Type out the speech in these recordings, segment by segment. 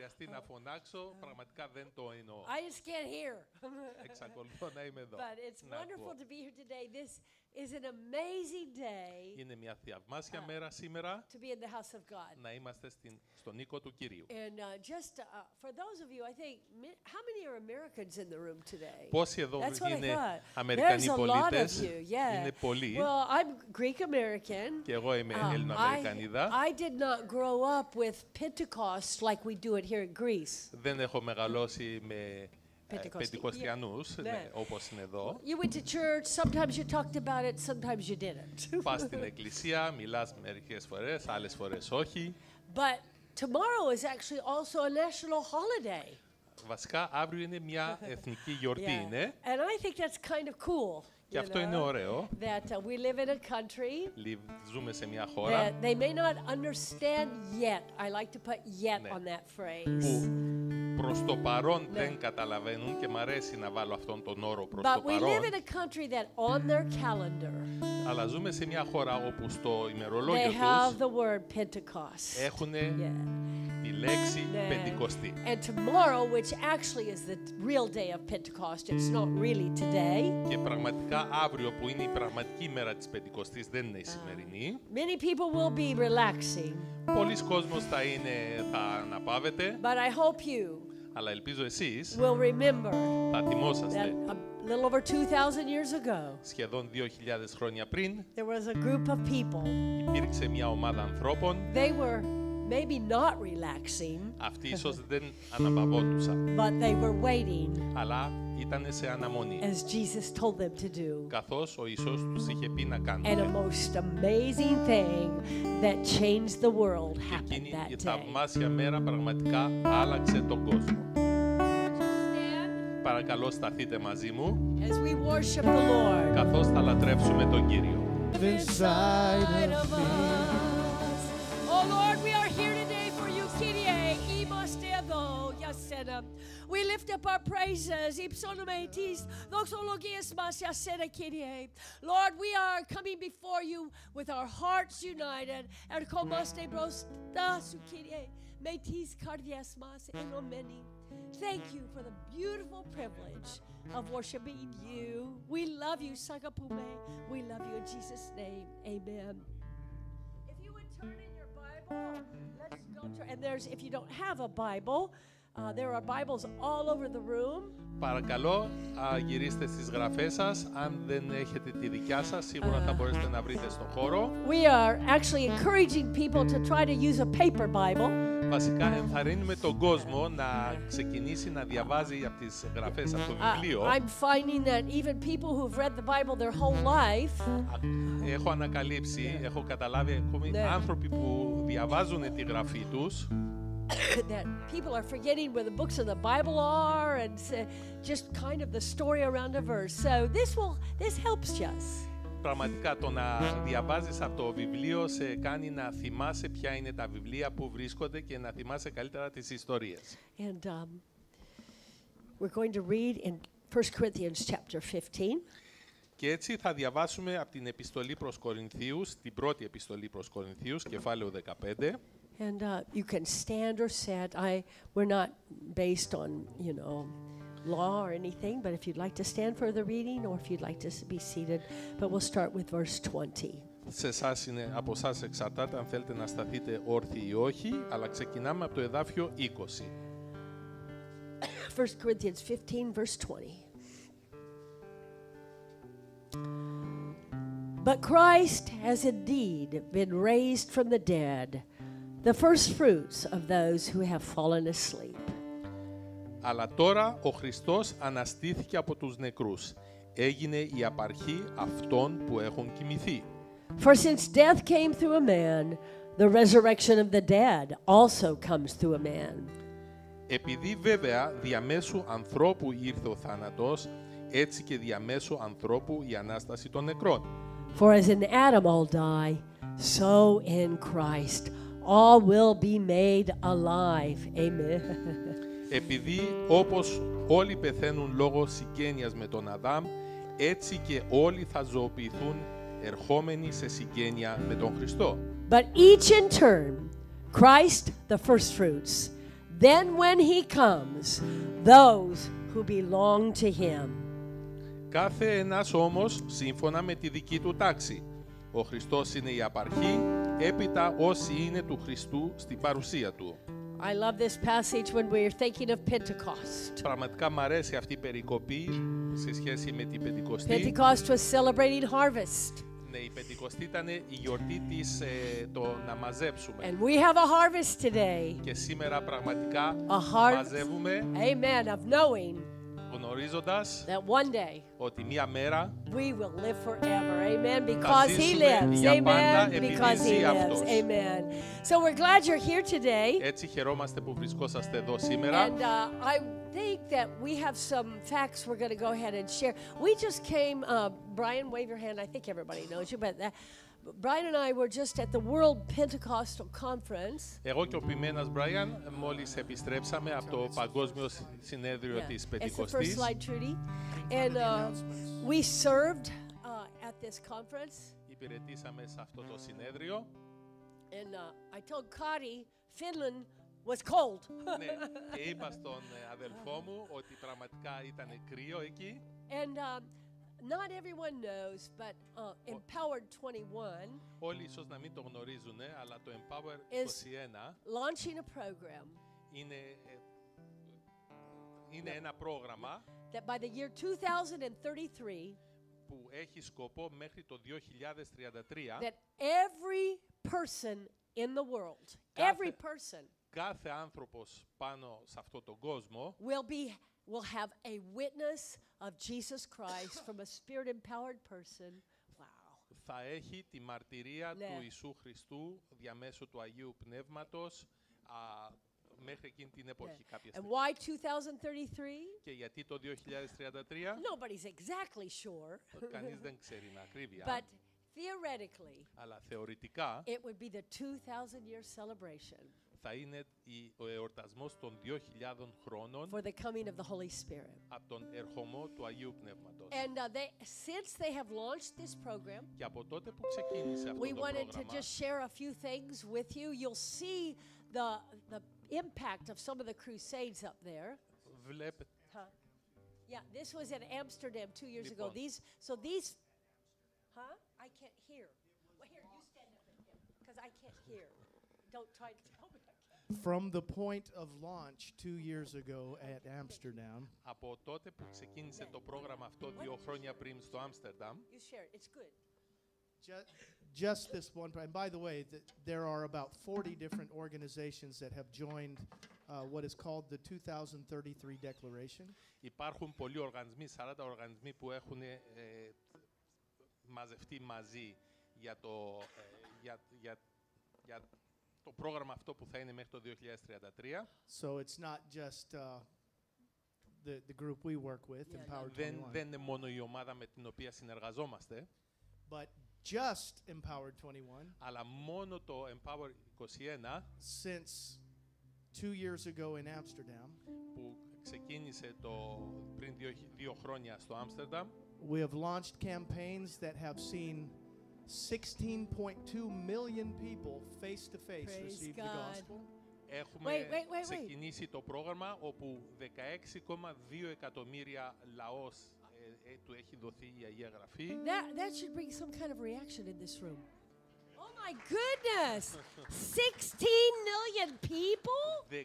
χρειαστεί να φωνάξω, πραγματικά δεν το εννοώ. I just can't hear. Εξακολουθώ να είμαι εδώ. But it's Να wonderful ακούω. to be here today. This is an amazing day Είναι μια θαυμάσια μέρα σήμερα to be in the house of God. να είμαστε στον οίκο του Κυρίου. And just for those of you, I think, how many are Americans in the room today? Πόσοι εδώ That's what I είναι thought. Αμερικανοί There's a lot of πολίτες? you, yeah. Είναι πολλοί. Well, I'm Greek American. Και εγώ είμαι Έλληνο-Αμερικανίδα. I did not grow up with Pentecost like we do it here in Greece. Δεν έχω μεγαλώσει με Πεντηκοστιανούς, όπως είναι εδώ. You went to church, sometimes you talked about it, sometimes you didn't. Πας στην εκκλησία, μιλάς μερικές φορές, άλλες φορές όχι. But tomorrow is actually also a national holiday. Βασικά, αύριο είναι μια εθνική γιορτή, είναι. And I think that's kind of cool. Και αυτό είναι ωραίο. That we live in a country Ζούμε σε μια χώρα that they may not understand yet. I like to put yet on that phrase. που προς το παρόν δεν καταλαβαίνουν και μ' αρέσει να βάλω αυτόν τον όρο προς το But we παρόν. live in a country that on their calendar Αλλά ζούμε σε μια χώρα όπου στο they ημερολόγιο have τους the word Pentecost. έχουν Yeah. τη λέξη Πεντηκοστή. And tomorrow, which actually is the real day of Pentecost, it's not really today. Και πραγματικά αύριο που είναι η πραγματική μέρα της Πεντηκοστής δεν είναι η σημερινή. Many people will be relaxing, Πολλοί κόσμος θα αναπαύεται, but I hope you αλλά ελπίζω εσείς will remember θα that θυμόσαστε a little over 2,000 years ago, σχεδόν 2.000 χρόνια πριν there was a group of people. υπήρξε μια ομάδα ανθρώπων. They were maybe not relaxing, Αυτοί ίσως δεν αναπαυόντουσαν, but they were waiting αλλά ήταν σε αναμονή, as Jesus told them to do. καθώς ο Ιησούς τους είχε πει να And a κάνουν. most amazing thing that changed the world Και happened εκείνη η that day. θαυμάσια μέρα πραγματικά άλλαξε τον κόσμο. Παρακαλώ σταθείτε μαζί μου, As we worship the Lord. καθώς θα λατρεύσουμε τον Κύριο. Inside of me. Oh Lord, we are here today for you, Kyrie, Imastedo, Yasena. We lift up our praises, Ipsonometis, Doxologias Mas Yasena, Kyrie. Lord, we are coming before you with our hearts united. And Komaste Brostasu, Kyrie, Metis Cardias Mas Enomeni. Thank you for the beautiful privilege of worshiping you. We love you, Sagapume. We love you in Jesus' name. Amen. If you would turn in your Bible, let's go to, and there's, if you don't have a Bible, there are Bibles all over the room. Παρακαλώ, γυρίστε στις γραφές σας. Αν δεν έχετε τη δικιά σας, σίγουρα θα μπορέσετε να βρείτε στον χώρο. We are actually encouraging people to try to use a paper Bible. Βασικά, ενθαρρύνουμε τον κόσμο να ξεκινήσει να διαβάζει από τις γραφές από το βιβλίο. I'm finding that even people who've read the Bible their whole life, Έχω ανακαλύψει, έχω καταλάβει ακόμη άνθρωποι που διαβάζουν τη γραφή τους, that people are forgetting where the books of the Bible are and just kind of the story around a verse. So this helps us. Πραγματικά το να διαβάζεις από το βιβλίο σε κάνει να θυμάσαι ποια είναι τα βιβλία που βρίσκονται και να θυμάσαι καλύτερα τις ιστορίες. And we're going to read in 1 Corinthians chapter 15. Και έτσι θα διαβάσουμε από την επιστολή προς Κορινθίους, την πρώτη επιστολή προς Κορινθίους, κεφάλαιο 15. And you can stand or sit. We're not based on, law or anything, but if you'd like to stand for the reading or if you'd like to be seated, but we'll start with verse 20. Σε εσάς είναι, από εσάς εξαρτάται αν θέλετε να σταθείτε όρθιοι ή όχι, αλλά ξεκινάμε από το εδάφιο 20. 1 Corinthians 15, verse 20. But Christ has indeed been raised from the dead, the first fruits of those who have fallen asleep. Αλλά τώρα ο Χριστός αναστήθηκε από τους νεκρούς. Έγινε η απαρχή αυτών που έχουν κοιμηθεί. For since death came through a man, the resurrection of the dead also comes through a man. Επειδή βέβαια διαμέσου ανθρώπου ήρθε ο θάνατος, έτσι και διαμέσου ανθρώπου η Ανάσταση των νεκρών. For as in Adam all die, so in Christ all will be made alive. Amen. Επειδή όπως όλοι πεθαίνουν λόγω συγγένειας με τον Αδάμ, έτσι και όλοι θα ζωοποιηθούν ερχόμενοι σε συγγένεια με τον Χριστό. But each in turn, Christ the first fruits, Then when he comes, those who belong to him. Κάθε ένας όμως σύμφωνα με τη δική του τάξη. Ο Χριστός είναι η απαρχή, έπειτα όσοι είναι του Χριστού στην παρουσία του. I love this passage when we're thinking of Pentecost. Πραγματικά μου αρέσει αυτή η περικοπή σε σχέση με την Πεντηκοστή. Pentecost was celebrating harvest. Ναι, η Πεντηκοστή ήταν η γιορτή της το να μαζέψουμε. And we have a harvest today. Και σήμερα πραγματικά A harvest. μαζεύουμε, Amen. Of knowing γνωρίζοντας that one day ότι μία μέρα we will live forever. Amen. Because he ζήσουμε lives. για πάντα Amen. επειδή Because he ζει lives. αυτός. Amen. So we're glad you're here today. Έτσι χαιρόμαστε που βρισκόσαστε εδώ σήμερα. And I think that we have some facts we're going to go ahead and share. We just came, Brian, wave your hand. I think everybody knows you, but Brian and I were just at the World Pentecostal Conference. Εγώ και ο Πιμένας Μπράιαν μόλις επιστρέψαμε από το Παγκόσμιο Συνέδριο της It's the first Πεντηκοστής. slide, Trudy. And we served at this conference. Υπηρετήσαμε σε αυτό το συνέδριο. And I told Kari, Finland was cold. Ναι, και είπα στον αδελφό μου ότι πραγματικά ήταν κρύο εκεί. And not everyone knows, but Empowered 21 Όλοι ίσως να μην το γνωρίζουν, αλλά το Empower is 21 launching a program είναι ένα πρόγραμμα that by the year 2033, που έχει σκοπό μέχρι το 2033 that every person in the world, every person κάθε άνθρωπος πάνω σε αυτόν τον κόσμο will have a witness of Jesus Christ from a spirit-empowered person. Wow. θα έχει τη μαρτυρία Ναι. του Ιησού Χριστού διαμέσου του Αγίου Πνεύματος μέχρι εκείνη την εποχή κάποια And στιγμή. why 2033? Και γιατί το 2033? Nobody's exactly sure, Κανείς δεν ξέρει με ακρίβεια. but theoretically, Αλλά θεωρητικά it would be the 2,000-year celebration θα είναι ο εορτασμός των 2.000 χρόνων for the coming of the Holy Spirit. από τον ερχομό του Αγίου Πνεύματος. And since they have launched this program, Και από τότε που ξεκίνησε αυτό we το wanted to πρόγραμμα, just share a few things with you. You'll see the impact of some of the crusades up there. βλέπετε, Yeah, this was in Amsterdam 2 years ago. Λοιπόν. These, I can't hear. Well, here, you stand up and hear, because I can't hear. Don't try to tell me. From the point of launch 2 years ago at Amsterdam, από τότε που ξεκίνησε το πρόγραμμα αυτό 2 χρόνια πριν στο Άμστερνταμ, You share it. It's good. just this one, and by the way, there are about 40 different organizations that have joined what is called the 2033 Declaration. υπάρχουν πολλοί οργανισμοί, 40 οργανισμοί που έχουν μαζευτεί μαζί για το πρόγραμμα αυτό που θα είναι μέχρι το 2033. So it's not just the group we work with, Empowered 21, Δεν είναι μόνο η ομάδα με την οποία συνεργαζόμαστε, but just Empowered 21. αλλά μόνο το Empower 21 Since 2 years ago in Amsterdam, που ξεκίνησε πριν 2 χρόνια στο Άμστερνταμ. we have launched campaigns that have seen 16.2 million people face to face Praise receive the God. gospel. Έχουμε Wait. ξεκινήσει το πρόγραμμα όπου 16,2 εκατομμύρια λαός του έχει δοθεί η Αγία Γραφή. That should bring some kind of reaction in this room. Oh my goodness! 16 million people? 16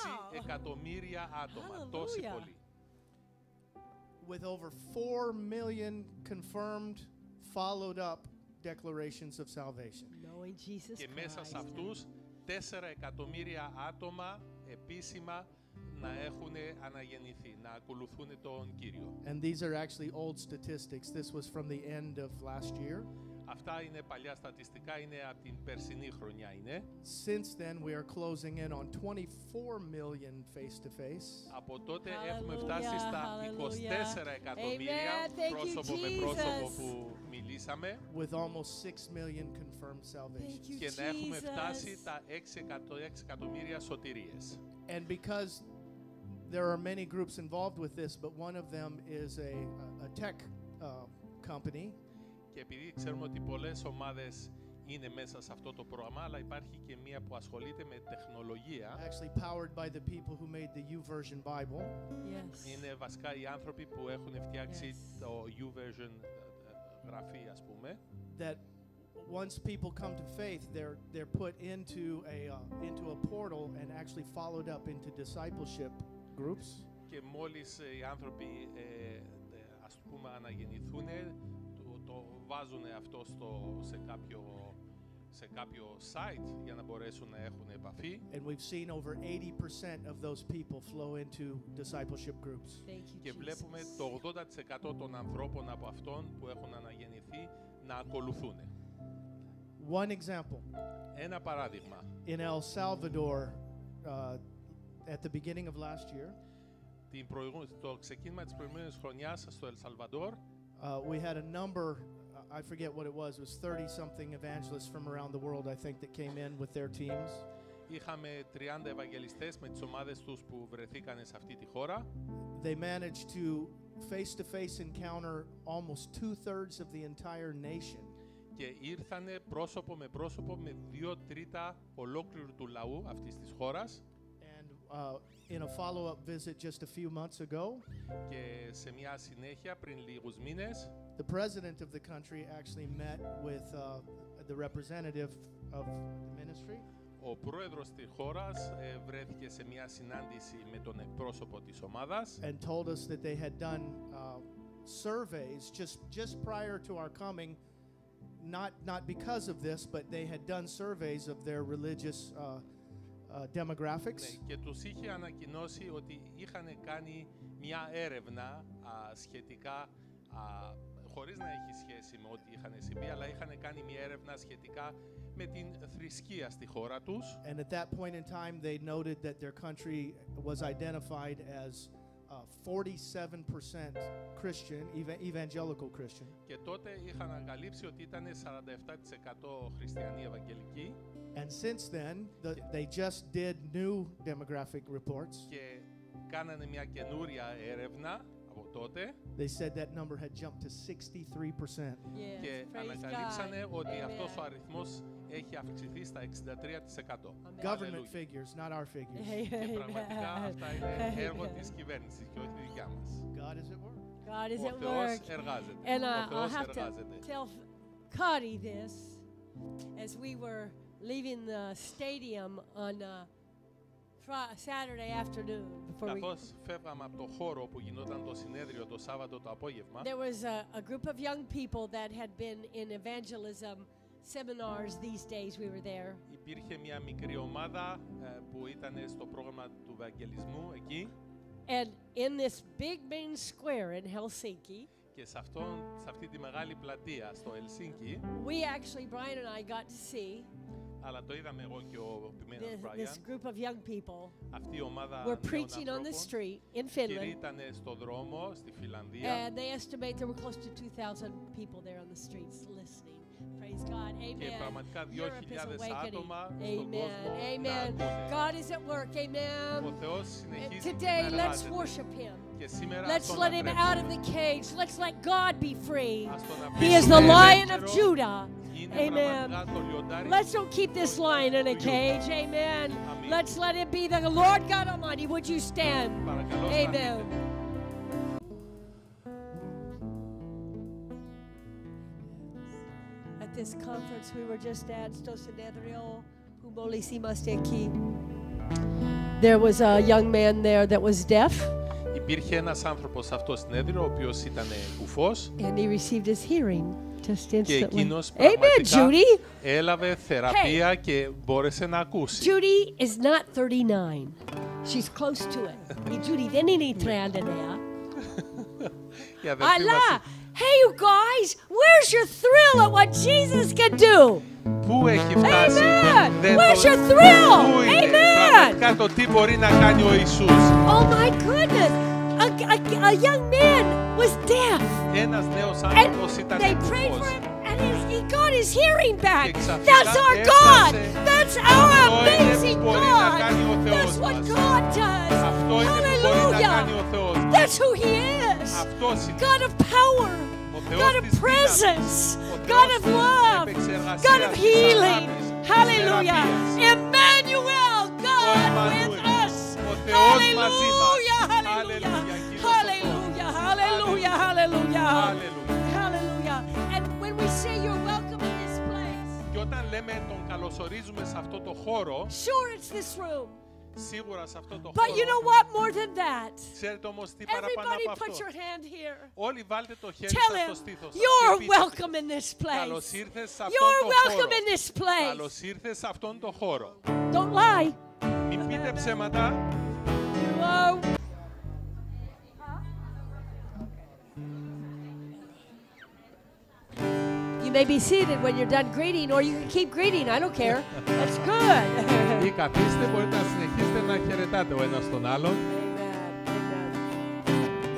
Wow. εκατομμύρια άτομα, τόσοι Hallelujah. πολλοί. With over 4 million confirmed, followed up declarations of salvation. Knowing Jesus Και μέσα σε Christ. αυτούς 4 εκατομμύρια άτομα επίσημα να έχουν αναγεννηθεί, να ακολουθούν τον Κύριο. And these are actually old statistics. This was from the end of last year. Αυτά είναι παλιά στατιστικά, είναι από την περσινή χρονιά είναι. Since then, we are closing in on 24 million face-to-face. Από τότε Hallelujah, έχουμε φτάσει στα 24 εκατομμύρια Amen. Thank you, πρόσωπο με πρόσωπο Jesus. που μιλήσαμε With almost 6 million confirmed salvations. Thank you, και να έχουμε Jesus. φτάσει τα 6 εκατομμύρια σωτηρίες. And because there are many groups involved with this, but one of them is a tech company, Και επειδή ξέρουμε ότι πολλές ομάδες είναι μέσα σε αυτό το πρόγραμμα, αλλά υπάρχει και μία που ασχολείται με τεχνολογία. Actually powered by the people who made the YouVersion Bible. Yes. Είναι βασικά οι άνθρωποι που έχουν φτιάξει Yes. το YouVersion γραφή, ας πούμε. That once people come to faith, they're put into a portal and actually followed up into discipleship groups. Και μόλις οι άνθρωποι ας πούμε αναγεννηθούν, το βάζουν αυτό σε κάποιο site για να μπορέσουν να έχουν επαφή. And we've seen over 80% of those people flow into discipleship groups. Thank you, Και βλέπουμε Jesus. το 80% των ανθρώπων από αυτών που έχουν αναγεννηθεί να ακολουθούν. One example, Ένα παράδειγμα. in El Salvador, at the beginning of last year, Το ξεκίνημα της προηγούμενης χρονιάς στο Ελ Σαλβαντόρ, we had a number, I forget what it was 30-something evangelists from around the world, I think, that came in with their teams. είχαμε 30 ευαγγελιστές με τις ομάδες τους που βρεθήκαν σε αυτή τη χώρα. They managed to face-to-face encounter almost 2/3 of the entire nation. Και ήρθανε πρόσωπο με πρόσωπο με 2/3 ολόκληρου του λαού αυτής της χώρας. And in a follow-up visit just a few months ago, Και σε μια συνέχεια πριν λίγους μήνες, the president of the country actually met with the representative of the ministry. ο πρόεδρος της χώρας βρέθηκε σε μια συνάντηση με τον εκπρόσωπο της ομάδας And told us that they had done surveys just prior to our coming, not because of this, but they had done surveys of their religious demographics. και τους είχε ανακοινώσει ότι είχαν κάνει μια έρευνα σχετικά, χωρίς να έχει σχέση με ό,τι είχαν συμβεί, αλλά είχαν κάνει μια έρευνα σχετικά με την θρησκεία στη χώρα τους. And at that point in time, they noted that their country was identified as 47% Christian, evangelical Christian. Και τότε είχαν ανακαλύψει ότι ήταν 47% χριστιανοί ευαγγελικοί. And since then, they just did new demographic reports. Και κάνανε μια καινούρια έρευνα από τότε. They said that number had jumped to 63%. Yes. Και Praise ανακαλύψανε God. ότι Amen. αυτός ο αριθμός έχει αυξηθεί στα 63%. Amen. Government Αλληλούια. figures, not our figures. Και πραγματικά αυτά είναι έργο της κυβέρνησης και όχι δικιά μας. God is at work. God is Ο at Θεός work. εργάζεται. And Ο I'll Θεός have to εργάζεται. tell Cuddy this as we were leaving the stadium on Saturday afternoon. Before we, Καθώς φεύγαμε από το χώρο που γινόταν το συνέδριο το Σάββατο το απόγευμα, there was a group of young people that had been in evangelism seminars these days we were there. υπήρχε μια μικρή ομάδα που ήταν στο πρόγραμμα του Ευαγγελισμού εκεί And in this big main square in Helsinki, και σε αυτή τη μεγάλη πλατεία στο Ελσίνκι, we actually, Brian and I got to see αλλά το είδαμε εγώ και ο Πιμένος this Μπράιαν, group of young people αυτή η ομάδα were νέων preaching on the ανθρώπων street in Finland. κηρύττανε στο δρόμο στη Φιλανδία And they estimate there were close to 2,000 people there on the streets listening. Praise God. και Amen. πραγματικά Europe is 2.000 awakening. άτομα στον Amen. κόσμο να Amen. ακούνε. God is at work. Ο Amen. Θεός And συνεχίζει today, να let's εργάζεται. worship Him. Και σήμερα Let's ας τον let Him out of λατρέψουμε. the cage. Let's let God be free. Ας τον He is the αφήσουμε Lion of ελεύθερο. Judah. Είναι Amen. πραγματικά το λιοντάρι Let's don't keep this lion in a cage. Amen. Amen. Let's let it be the Lord God Almighty. Would you stand? Παρακαλώ, Amen. σταθείτε. At this conference we were just at, στο συνέδριο που μόλις είμαστε εκεί, there was a young man there that was deaf, Υπήρχε ένας άνθρωπος σε αυτό το συνέδριο, ο οποίος ήταν κουφός and he received his hearing just και instantly. εκείνος Amen, πραγματικά Judy. έλαβε θεραπεία και μπόρεσε να ακούσει. Judy is not 39. She's close to it. Η Judy δεν είναι 39. Η αδελφή Αλλά, μας, hey you guys, where's your thrill at what Jesus can do? πού έχει φτάσει, Amen. δεν Where's το- your thrill? Πού είναι Amen. πραγματικά το τι μπορεί να κάνει ο Ιησούς. Oh my goodness. A young man was deaf. Ένας νέος And άνθρωπος ήταν they prayed for κουφός. him and he got his hearing back. Και ξαφνικά That's our έφτασε. God. That's our Αυτό είναι που amazing μπορεί να God. κάνει ο Θεός That's what μας. God does. Αυτό είναι που μπορεί να κάνει ο Hallelujah. Θεός μας. That's who he is. Αυτός είναι God of power. ο Θεός God of της presence, δύναμης, ο God Θεός of της love, επεξεργασίας, God of της healing. αγάπης, της Hallelujah. θεραπείας. Emmanuel, God with Εμμανουήλ, us. ο Θεός μαζί μας. Hallelujah, hallelujah, Hallelujah, κύριος ο hallelujah, hallelujah, hallelujah, Hallelujah. hallelujah. And when we say you're welcome in this place, Και όταν λέμε τον καλωσορίζουμε σε αυτό το χώρο, sure it's this room. σίγουρα σε αυτό το But you know χώρο, what? More than that. ξέρετε όμως τι παραπάνω Everybody από put αυτό. your hand here. Όλοι βάλτε το χέρι Tell σας στο him, στήθος σας. you're και πείτε, welcome in this καλώς place. ήρθες σε αυτόν You're τον welcome χώρο. in this place. Καλώς ήρθες σε αυτόν τον χώρο. Don't lie. Μην πείτε ψέματα. You are. You may be seated when you're done greeting, or you can keep greeting. I don't care. That's good. Ή καθίστε, μπορείτε να συνεχίσετε να χαιρετάτε ο ένας τον άλλον. Amen. Amen.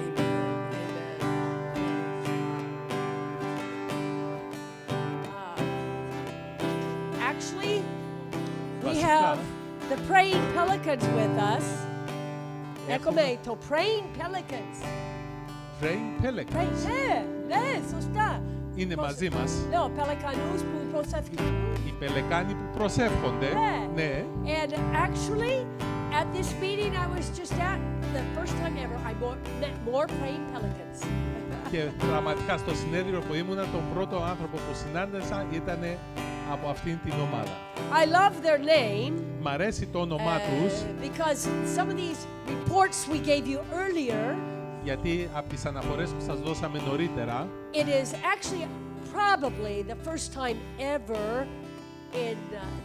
Actually, we Βασικά, have the praying pelicans with us. Έκομε το praying pelicans. Praying Pelicans Ναι, σωστά. είναι μαζί μας. No, πελικανούς που προσεύχουν. Οι πελεκάνοι που προσεύχονται. Ναι. Ναι. And actually, at this meeting I was just at, the first time ever, I met more praying pelicans. Και πραγματικά στο συνέδριο που ήμουνα, τον πρώτο άνθρωπο που συνάντησα ήταν από αυτήν την ομάδα. I love their name Μ' αρέσει το όνομά τους, because some of these reports we gave you earlier, γιατί από τις αναφορές που σας δώσαμε νωρίτερα, it is actually probably the first time ever in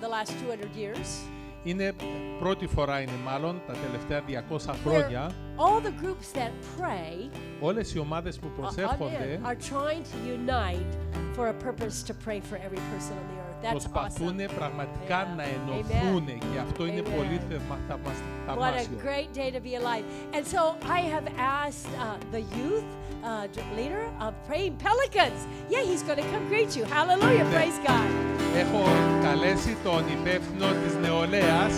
the last 200 years είναι πρώτη φορά είναι μάλλον τα τελευταία 200 where χρόνια, all the groups that pray όλες οι ομάδες που προσεύχονται are trying to unite for a purpose to pray for every person on the earth. That's προσπαθούν awesome. πραγματικά Yeah. να ενωθούν και αυτό είναι Amen. πολύ What a θαυμάσιο. great day to be alive. And so I have asked the youth leader of Praying Pelicans. Yeah, he's going to come greet you. Hallelujah. Ναι. Praise God. Έχω καλέσει τον υπεύθυνο της νεολαίας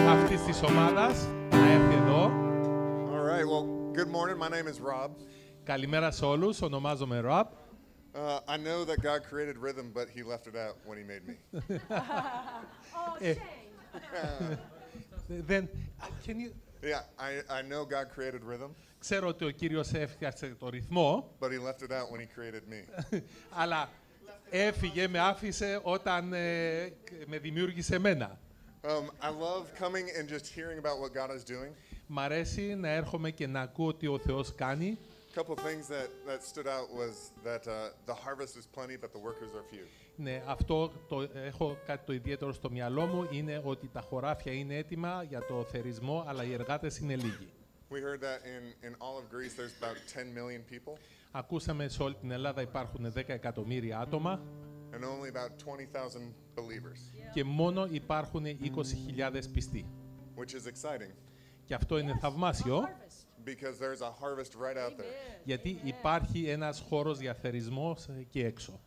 αυτής της ομάδας να έρθει εδώ. All right. Well, good morning. My name is Rob. Καλημέρα σε όλους, ονομάζομαι Rob. I know that God created rhythm, but He left it out when He made me. Oh, Eh. shame. Δεν, can you, Yeah, I know God created rhythm, ξέρω ότι ο Κύριος έφτιαξε το ρυθμό, but He left it out when He created me. αλλά έφυγε, με άφησε όταν με δημιούργησε εμένα. I love coming and just hearing about what God is doing. Μ' αρέσει να έρχομαι και να ακούω τι ο Θεός κάνει. A couple of things that stood out was that the harvest is plenty, but the workers are few. Ναι, αυτό έχω κάτι το ιδιαίτερο στο μυαλό μου, είναι ότι τα χωράφια είναι έτοιμα για το θερισμό, αλλά οι εργάτες είναι λίγοι. We heard that in all of Greece, there's about 10 million people, Ακούσαμε σε όλη την Ελλάδα υπάρχουν 10 εκατομμύρια άτομα and only about 20,000 believers, και μόνο υπάρχουν 20.000 πιστοί. which is exciting Και αυτό είναι θαυμάσιο, because there's a harvest right out there. γιατί υπάρχει ένας χώρος για θερισμό εκεί έξω.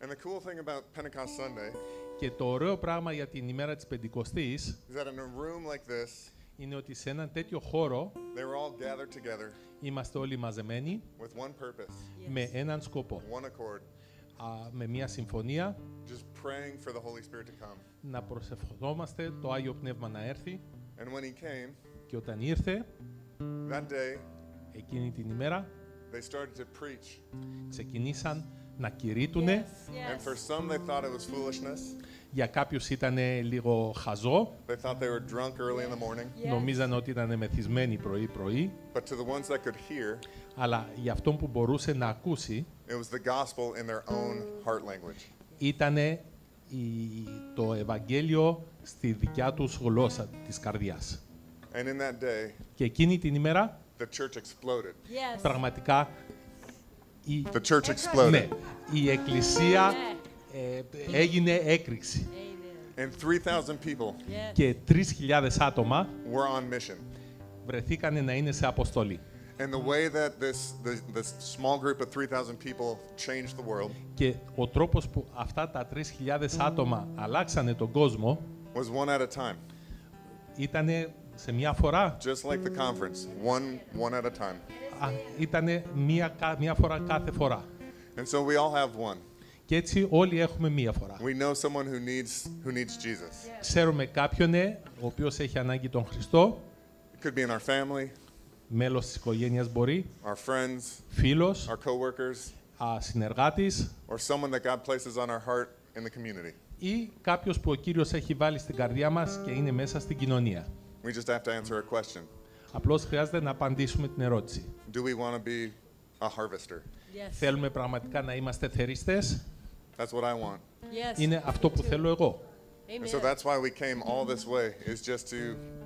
And the cool thing about Pentecost Sunday Και το ωραίο πράγμα για την ημέρα της Πεντηκοστής is that in a room like this, είναι ότι σε έναν τέτοιο χώρο they were all gathered together είμαστε όλοι μαζεμένοι with one purpose, με έναν σκοπό, one accord, με μια συμφωνία, just praying for the Holy Spirit to come. να προσευχόμαστε το Άγιο Πνεύμα να έρθει. And when He came, Και όταν ήρθε, that day, εκείνη την ημέρα, they started to preach. ξεκινήσαν να κηρύττουνε. And for some, they thought it was foolishness. Για κάποιους ήταν λίγο χαζό, They thought they were drunk early in the morning. νομίζαν ότι ήταν μεθυσμένοι πρωί-πρωί, But to the ones that could hear, αλλά για αυτόν που μπορούσε να ακούσει, it was the gospel in their own heart language. ήταν το Ευαγγέλιο στη δικιά τους γλώσσα της καρδιάς. And in that day, Και εκείνη την ημέρα, the church exploded. Yes. πραγματικά, The church exploded. ναι, η Εκκλησία έγινε έκρηξη. Amen. And 3,000 people Yes. Και 3.000 άτομα were on mission. βρεθήκανε να είναι σε αποστολή. And the way that this small group of 3,000 people changed the world Και ο τρόπος που αυτά τα 3.000 άτομα αλλάξανε τον κόσμο was one at a time. ήτανε σε μια φορά, Just like the conference, one at a time. ήτανε μια φορά κάθε φορά. And so we all have one. Και έτσι όλοι έχουμε μία φορά. We know someone who needs Jesus. Ξέρουμε κάποιον, ο οποίος έχει ανάγκη τον Χριστό. It could be in our family, Μέλος της οικογένειας μπορεί, our friends, φίλος, our coworkers, συνεργάτης or someone that God places on our heart in the community. ή κάποιος που ο Κύριος έχει βάλει στην καρδιά μας και είναι μέσα στην κοινωνία. We just have to answer a question. Απλώς χρειάζεται να απαντήσουμε την ερώτηση. Do we want to be a harvester? Yes. Θέλουμε πραγματικά να είμαστε θεριστές? That's what I want. Yes. Είναι αυτό που θέλω εγώ. And so Amen. that's why we came all this way, is just to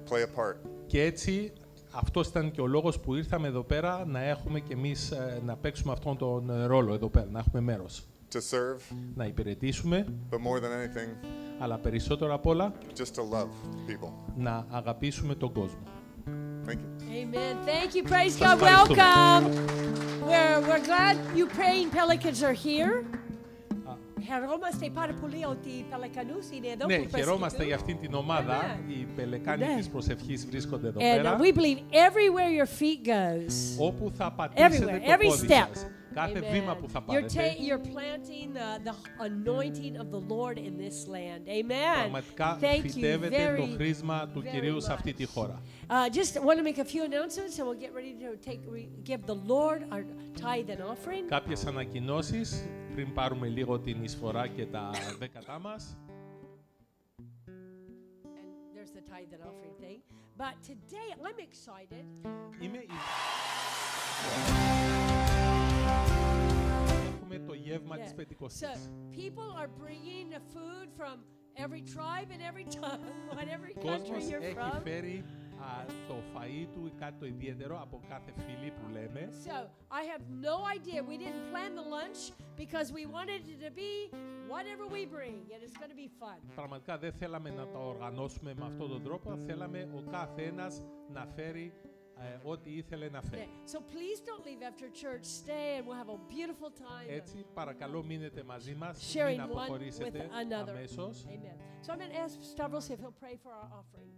play a part. Και έτσι αυτός ήταν και ο λόγος που ήρθαμε εδώ πέρα, να έχουμε κι εμείς, να παίξουμε αυτόν τον ρόλο εδώ πέρα, να έχουμε μέρος. To serve, Να υπηρετήσουμε, but more than anything, αλλά περισσότερο απ' όλα just to love people. να αγαπήσουμε τον κόσμο. Thank you. Amen. Thank you. Praise Σας God. ευχαριστούμε. Welcome. We're glad you praying Pelicans are here. Χαιρόμαστε πάρα πολύ ότι οι Πελεκανούς είναι εδώ Ναι, που χαιρόμαστε για προσευχηθούν. αυτήν την ομάδα. Amen. Οι πελεκάνοι Ναι. της προσευχής βρίσκονται εδώ And πέρα. we believe everywhere your feet goes. Όπου θα πατήσετε Everywhere, το every πόδι step. σας. Κάθε Amen. βήμα που θα You're, πάρετε. you're planting the anointing of the Lord in this land. Amen. Πραγματικά Thank you φυτεύετε το very, χρήσμα του very Κυρίου σε αυτή τη much. χώρα. Just want to make a few announcements and we'll get ready to give the Lord our tithe and offering. Κάποιες ανακοινώσεις πριν πάρουμε λίγο την εισφορά και τα δέκατά μας. And there's the tithe and offering thing. But today I'm excited. Έχουμε το γεύμα της So Πεντηκοστής. people are bringing the food from every tribe and every tongue, whatever Ο country κόσμος you're έχει from. φέρει το φαΐ του ή κάτι το ιδιαίτερο από κάθε φίλη που λέμε. So I have no idea. We didn't plan the lunch because we wanted it to be whatever we bring, and it's going to be fun. Πραγματικά δεν θέλαμε να τα οργανώσουμε με αυτόν τον τρόπο. Θέλαμε ο κάθε ένας να φέρει ό,τι ήθελε να Okay, φέρει. so please don't leave after church. Stay, and we'll have a beautiful time. Έτσι, παρακαλώ μείνετε μαζί μας, Sharing μην one αποχωρήσετε with another. αμέσως. Amen. So I'm going to ask Stavros if he'll pray for our offering.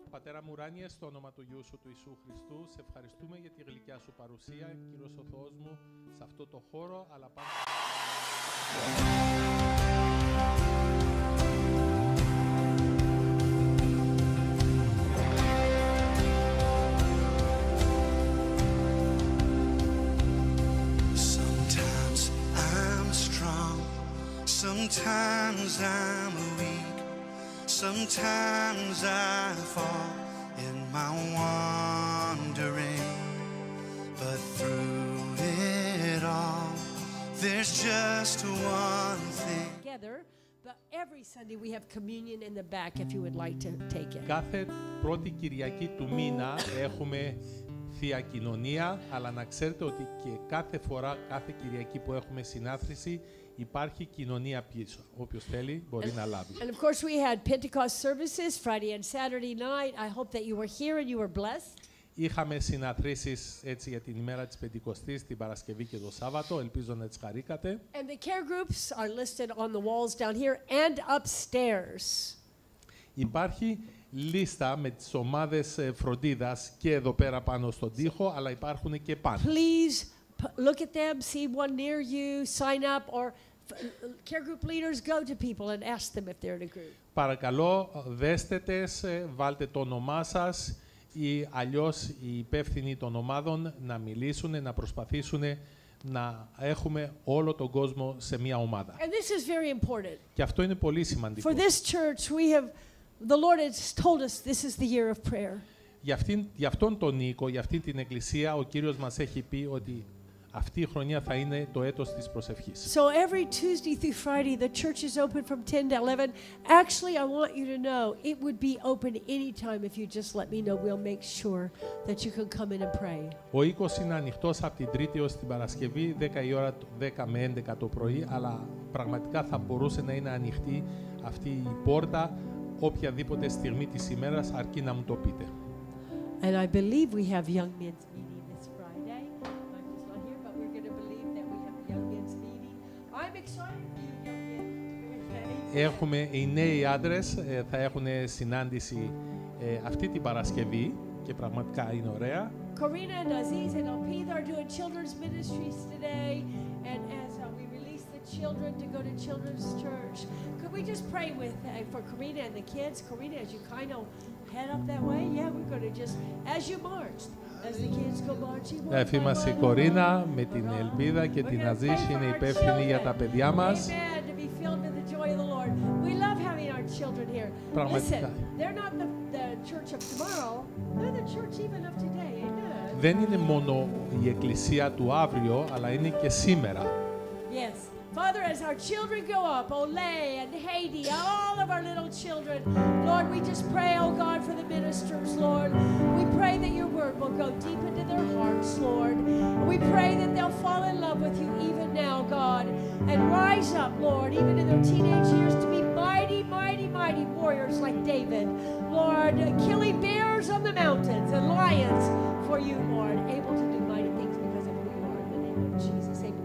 Πατέρα μου ουράνιε, στο όνομα του Γιού σου του Ιησού Χριστού, σε ευχαριστούμε για τη γλυκιά σου παρουσία, Κύριος ο Θεός μου, σε αυτό το χώρο, αλλά πάντα... Sometimes I'm strong, sometimes I'm weak, sometimes I fall in my wandering, but through it all, there's just one thing. Together, but every Sunday we have communion in the back if you would like to take it. Κάθε πρώτη Κυριακή του μήνα έχουμε Θεία Κοινωνία, αλλά να ξέρετε ότι και κάθε φορά, κάθε Κυριακή που έχουμε συνάθρηση, υπάρχει κοινωνία πίσω. Όποιος θέλει μπορεί να λάβει. And of course we had Pentecost services Friday and Saturday night. I hope that you were here and you were blessed. Είχαμε συναθρήσεις έτσι για την ημέρα της Πεντηκοστής, την Παρασκευή και το Σάββατο. Ελπίζω να τις χαρήκατε. And the care groups are listed on the walls down here and upstairs. Υπάρχει λίστα με τις ομάδες φροντίδας και εδώ πέρα πάνω στον τοίχο, αλλά υπάρχουν και πάνω. Please look at them, see one near you, sign up, or care group leaders go to people and ask them if they're in a group. Παρακαλώ, δέστε τες, βάλτε το όνομά σας ή αλλιώς οι υπεύθυνοι των ομάδων να μιλήσουν, να προσπαθήσουν να έχουμε όλο τον κόσμο σε μια ομάδα. And this is very important. Και αυτό είναι πολύ σημαντικό. For this church, the Lord has told us this is the year of prayer. Για αυτόν τον οίκο, για αυτή την εκκλησία, ο Κύριος μας έχει πει ότι αυτή η χρονιά θα είναι το έτος της προσευχής. So every Tuesday through Friday, the church is open from 10 to 11. Actually, I want you to know it would be open anytime if you just let me know. We'll make sure that you can come in and pray. Ο οίκος είναι ανοιχτός από την Τρίτη ως την Παρασκευή, 10 η ώρα, 10 με 11 το πρωί, αλλά πραγματικά θα μπορούσε να είναι ανοιχτή αυτή η πόρτα οποιαδήποτε στιγμή της ημέρας, αρκεί να μου το πείτε. And I believe we have young men's meeting this Friday. I'm just not here, but we're going to believe that we have young men's meeting. I'm excited for you, young men. Έχουμε οι νέοι άντρες, θα έχουν συνάντηση αυτή την Παρασκευή. και πραγματικά είναι ωραία. Corina and Aziz and Alpith are doing children's ministries today, and as we release the children to go to children's church, could we just pray with for Corina and the kids? Corina, as you kind of head up that way, yeah, we're going to just, as you march, as the kids go marching. Έφη μας η Κορίνα με την Ελπίδα και την Αζής είναι υπεύθυνη για τα παιδιά μας. Amen. To be filled with the joy of the Lord. We love having our children here. Πραγματικά. Listen, they're not the church of tomorrow. They're the church even of today. Amen. Δεν είναι μόνο η εκκλησία του αύριο, αλλά είναι και σήμερα. Yes. Father, as our children go up, Olay and Haiti, all of our little children, Lord, we just pray, oh God, for the ministers, Lord. We pray that your word will go deep into their hearts, Lord. We pray that they'll fall in love with you even now, God, and rise up, Lord, even in their teenage years, to be mighty, mighty, mighty warriors like David, Lord, killing bears on the mountains and lions for you, Lord, able to do mighty things because of who you are, in the name of Jesus. Amen.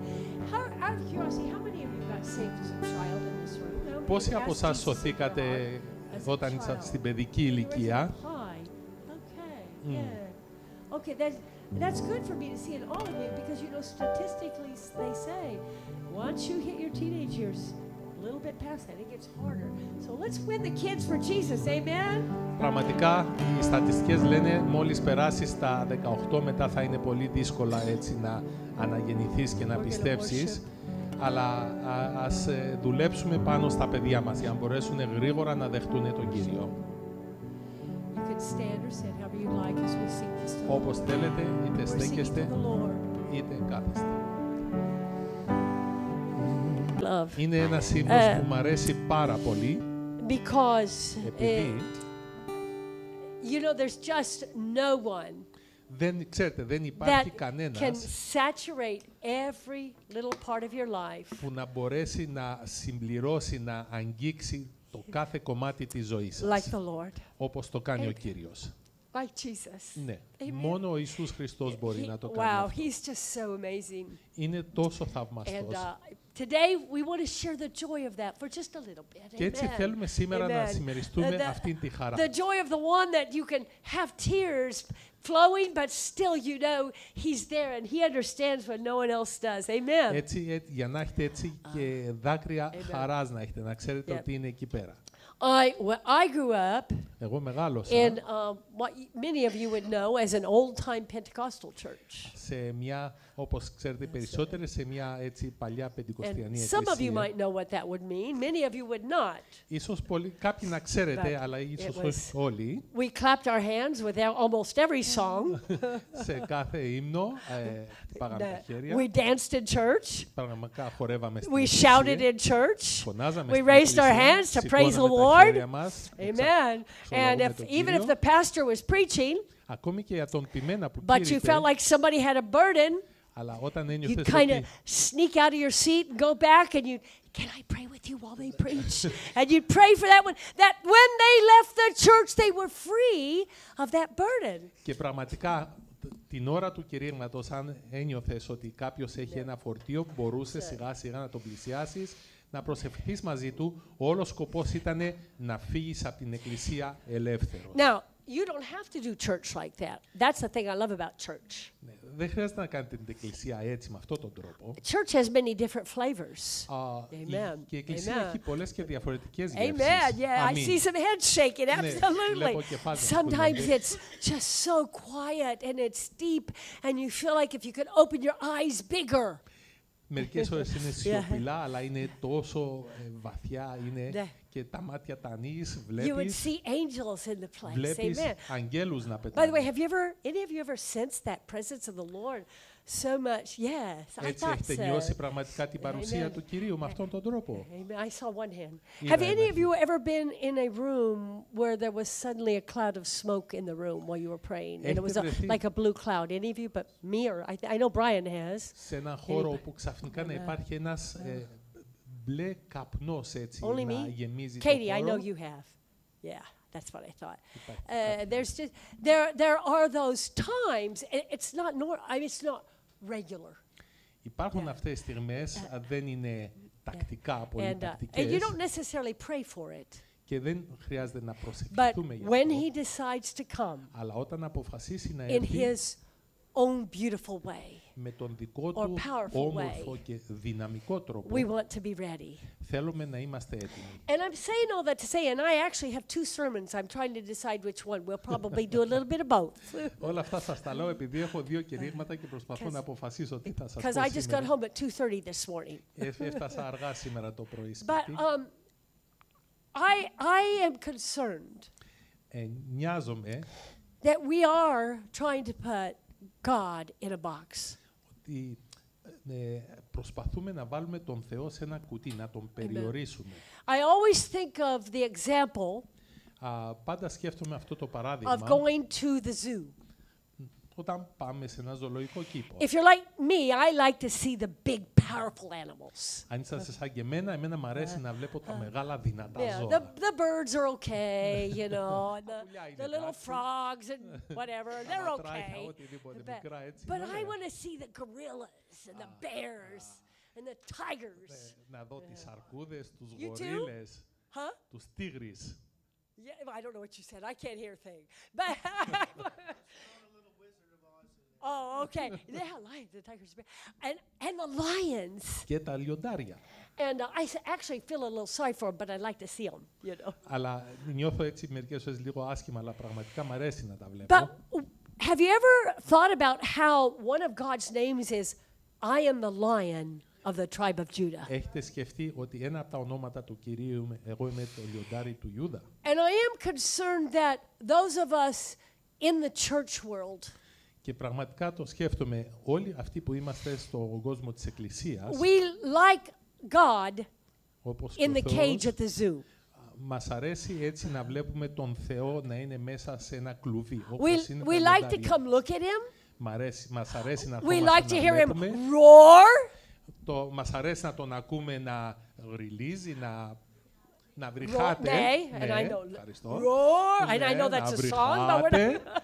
Out of curiosity, how many of you got saved as a child in this room? How many Πόσοι asked από εσάς Jesus σωθήκατε as a όταν child? ήσασταν στην παιδική Where's ηλικία? it? Hi. Okay. Yeah. Okay. That's good for me to see in all of you because you know statistically they say once you hit your teenage years, a little bit past that, it gets harder. So let's win the kids for Jesus. Amen. Πραγματικά οι στατιστικές λένε μόλις περάσεις τα 18 μετά θα είναι πολύ δύσκολα έτσι να αναγεννηθείς και να πιστέψεις. Αλλά ας δουλέψουμε πάνω στα παιδιά μας για να μπορέσουν γρήγορα να δεχτούν τον Κύριο. You can stand or sit however you like as we sing this song. Όπως θέλετε, είτε We're singing to στέκεστε the Lord. είτε κάθεστε. Love. Είναι ένας ύμνος που μου αρέσει πάρα πολύ, Because επειδή you know there's just no one ξέρετε, δεν that υπάρχει can κανένας saturate every little part of your life που να μπορέσει να συμπληρώσει, να αγγίξει το κάθε κομμάτι της ζωής like σας, the Lord, όπως το κάνει ο Amen. Κύριος. like Jesus. Ναι, Amen. μόνο ο Ιησούς Χριστός μπορεί να το κάνει Wow, αυτό. he's just so amazing. Είναι τόσο And θαυμαστός. today we want to share the joy of that for just a little bit. Και έτσι Amen. θέλουμε σήμερα να Amen. συμμεριστούμε αυτήν τη χαρά. The joy of the one that you can have tears flowing, but still you know he's there and he understands what no one else does. Amen. Έτσι, για να έχετε έτσι και δάκρυα Amen. χαράς να έχετε, να ξέρετε Yep. ότι είναι εκεί πέρα. I grew up Εγώ μεγάλωσα in what many of you would know as an old-time Pentecostal church. σε μια, όπως ξέρετε περισσότεροι, σε μια έτσι παλιά And πεντηκοστιανή some of you εκκλησία. might know what that would mean. Many of you would not. Ίσως κάποιοι να ξέρετε, But αλλά ίσως it was- όχι όλοι. We clapped our hands with almost every song. Σε κάθε ύμνο χτυπάγαμε τα χέρια. We danced in church. Πραγματικά χορεύαμε στην We shouted εκκλησία. in church. Φωνάζαμε We στην raised our εκκλησία, hands to praise the σηκώναμε τα Lord. χέρια μας, Amen. And Εξολόγουμε if τον even if Κύριο. the pastor was preaching, Ακόμη και για τον ποιμένα που but you κήρυτε, felt like somebody had a burden, αλλά όταν you'd ένιωθες kind of ότι sneak out of your seat and go back and you, can I pray with you while they preach? And you'd pray for that one. That when they left the church, they were free of that burden. και πραγματικά την ώρα του κηρύγματος, αν ένιωθες ότι κάποιος έχει ένα φορτίο, μπορούσες σιγά σιγά να τον πλησιάσεις, να προσευχηθείς μαζί του. Όλος σκοπός ήταν να φύγεις από την εκκλησία ελεύθερος. Now, you don't have to do church like that. That's the thing I love about church. Ναι, δεν χρειάζεται να κάνετε την εκκλησία έτσι, με αυτόν τον τρόπο. Church has many different flavors. Amen. Και η εκκλησία Amen. έχει πολλές και διαφορετικές Amen. γεύσεις. Yeah, I Αμήν. see some heads shaking. Ναι, Absolutely. βλέπω κεφάλια που Sometimes κουνιούνται. it's just so quiet and it's deep, and you feel like if you could open your eyes bigger. Μερικές ώρες είναι σιωπηλά, αλλά είναι τόσο βαθιά, είναι Ναι. και τα μάτια τα ανοίγεις, You would βλέπεις, see angels in the place. βλέπεις Amen. αγγέλους να By the way, πετάνε. have any of you ever sensed that presence of the Lord so much? Yes, I Έτσι thought έχετε so. νιώσει πραγματικά την παρουσία Amen. του Κυρίου με αυτόν τον τρόπο. Amen. I saw one hand. Είδα Have ένα any of χέρι. you ever been in a room where there was suddenly a cloud of smoke in the room while you were praying? And it was Έχετε βρεθεί- like a blue cloud. Any of you but me or I know Brian has. Σε έναν χώρο όπου ξαφνικά να υπάρχει ένας μπλε καπνός έτσι, Only να me? γεμίζει το Katie, I know χώρο. you have. Yeah, that's what I thought. Υπάρχει There's just there are those times. It's not it's not regular. Υπάρχουν Yeah. αυτές τις στιγμές, δεν είναι τακτικά, πολύ And you τακτικές don't necessarily pray for it. Και δεν χρειάζεται να But προσευχηθούμε γι' when αυτό. he decides to come Αλλά όταν αποφασίσει να in έρθει his own beautiful way, με τον δικό or του powerful όμορφο way, και δυναμικό τρόπο, we want to be ready. θέλουμε να είμαστε έτοιμοι. And I'm saying all that to say, and I actually have 2 sermons. I'm trying to decide which one. We'll probably do a little bit of both. Όλα αυτά σας τα λέω επειδή έχω 2 κηρύγματα και προσπαθώ να αποφασίσω τι θα σας Because πω I just got σήμερα. home at 2:30 this morning. Έφτασα αργά σήμερα το πρωί But σπίτι. I am concerned Νοιάζομαι that we are trying to put God in a box. ότι προσπαθούμε να βάλουμε τον Θεό σε ένα κουτί, να τον περιορίσουμε. I always think of the example Πάντα σκέφτομαι αυτό το of παράδειγμα going to the zoo. όταν πάμε σε ένα ζωολογικό κήπο. If you're like me, I like to see the big, powerful animals. Αν είσαστε σαν και εμένα μου αρέσει να βλέπω τα μεγάλα δυνατά Yeah, ζώα. the birds are okay, you know, and πουλιά the είναι little εντάξει. frogs and whatever, they're Πατράχια, okay. οτιδήποτε But, μικρά, έτσι but είναι I ωραία. want to see the gorillas and the bears and the tigers. Να δω τις αρκούδες, τους You too? γορίλες, Huh? τους τίγρεις. Yeah, I don't know what you said. I can't hear a thing. But oh, okay. Yeah, lions, the tigers, and the lions. Και τα λιοντάρια. And I actually feel a little sorry for them, but I like to see them, you know. Αλλά νιώθω έτσι μερικές φορές λίγο άσχημα, αλλά πραγματικά μου αρέσει να τα But βλέπω. have you ever thought about how one of God's names is, I am the lion of the tribe of Judah? Έχετε σκεφτεί ότι ένα από τα ονόματα του Κυρίου είμαι, εγώ είμαι το λιοντάρι του Ιούδα. And I am concerned that those of us in the church world, Και πραγματικά το σκέφτομαι, όλοι αυτοί που είμαστε στον κόσμο της Εκκλησίας, we like God όπως in και the ο cage Θεός, at the zoo. μας αρέσει έτσι να βλέπουμε τον Θεό να είναι μέσα σε ένα κλουβί, We, όπως είναι we τα like to λιοντάρια. come look at him. Μας αρέσει να We like ερχόμαστε to να hear him βλέπουμε. roar. Μας αρέσει να τον ακούμε να γριλίζει, να βρυχάτε. Nay, and Ναι, I know ευχαριστώ. roar, and I Ναι, know να that's a song, but we're βρυχάτε. not.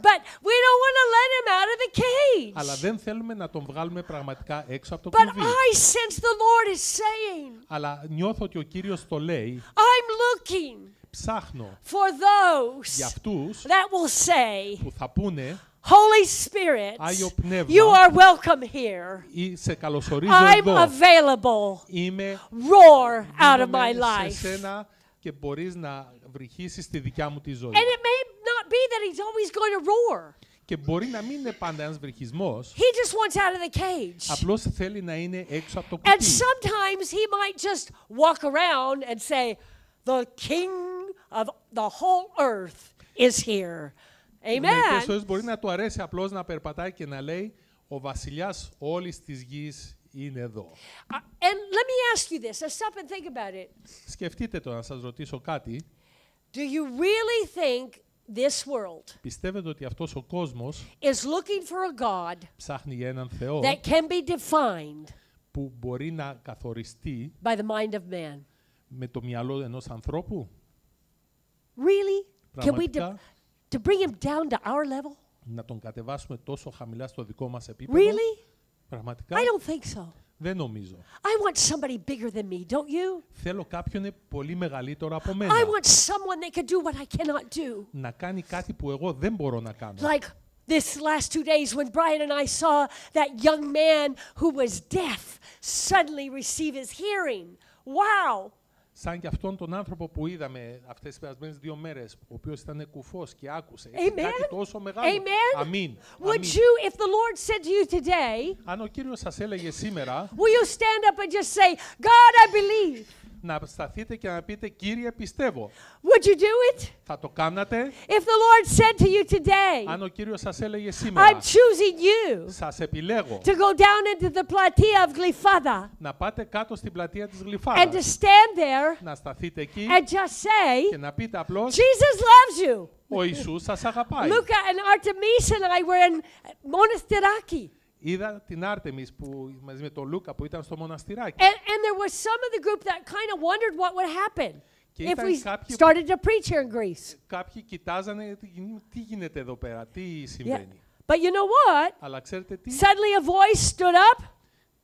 But we don't want to let him out of the cage. Αλλά δεν θέλουμε να τον βγάλουμε πραγματικά έξω από το But κλουβί. I sense the Lord is saying, Αλλά νιώθω ότι ο Κύριος το λέει, I'm looking ψάχνω for those για αυτούς that will say, που θα πούνε Holy Spirit, Άγιο Πνεύμα, you are welcome here. ή σε καλωσορίζω I'm εδώ. available. Είμαι Roar out of my δίνομαι σε life. σένα και μπορείς να βρυχίσεις τη δικιά μου τη ζωή. And it may not be that he's always going to roar. Και μπορεί να μην είναι πάντα ένας βρυχισμός, He just wants out of the cage. απλώς θέλει να είναι έξω από το And κουτί. sometimes he might just walk around and say, the king of the whole earth is here. Μερικές Amen. φορές μπορεί να του αρέσει απλώς να περπατάει και να λέει «Ο βασιλιάς όλης της γης είναι εδώ». And let me ask you this. Let's stop and think about it. Σκεφτείτε το, να σας ρωτήσω κάτι. Do you really think this world Πιστεύετε ότι αυτός ο κόσμος is looking for a God ψάχνει για έναν Θεό that can be defined που μπορεί να καθοριστεί by the mind of man? με το μυαλό ενός ανθρώπου? Really? Can we Πραγματικά, to bring him down to our level? να τον κατεβάσουμε τόσο χαμηλά στο δικό μας επίπεδο? Really? Πραγματικά, I don't think so. δεν νομίζω. I want somebody bigger than me, don't you? Θέλω κάποιον πολύ μεγαλύτερο από μένα. I want someone that can do what I cannot do. Να κάνει κάτι που εγώ δεν μπορώ να κάνω. Like this last 2 days when Brian and I saw that young man who was deaf suddenly receive his hearing. Wow! Σαν και αυτόν τον άνθρωπο που είδαμε αυτές τις περασμένες 2 μέρες, ο οποίος ήταν κουφός και άκουσε. Amen. Κάτι τόσο μεγάλο. Amen. Αμήν. Would Αμήν. you, if the Lord said to you today, Αν ο Κύριος σας έλεγε σήμερα will you stand up and just say, God, I believe? να σταθείτε και να πείτε «Κύριε, πιστεύω». Would you do it? Θα το κάνατε? If the Lord said to you today, Αν ο Κύριος σας έλεγε I'm σήμερα choosing you «Σας επιλέγω to go down into the platea of Glyphada να πάτε κάτω στην πλατεία της and to Γλυφάδας, stand there να σταθείτε εκεί and just και say, να πείτε απλώς Jesus loves you. «Ο Ιησούς σας αγαπάει». Luca and Artemis and I were in Monastiraki. Είδα την Άρτεμις που μαζί με τον Λούκα που ήταν στο μοναστηράκι. And there was some of the group that kind of wondered what would happen Και if ήταν we κάποιοι- started to preach here in Greece. Κάποιοι κοιτάζανε τι γίνεται εδώ πέρα, τι Yeah. συμβαίνει. But you know what? Αλλά ξέρετε τι, Suddenly a voice stood up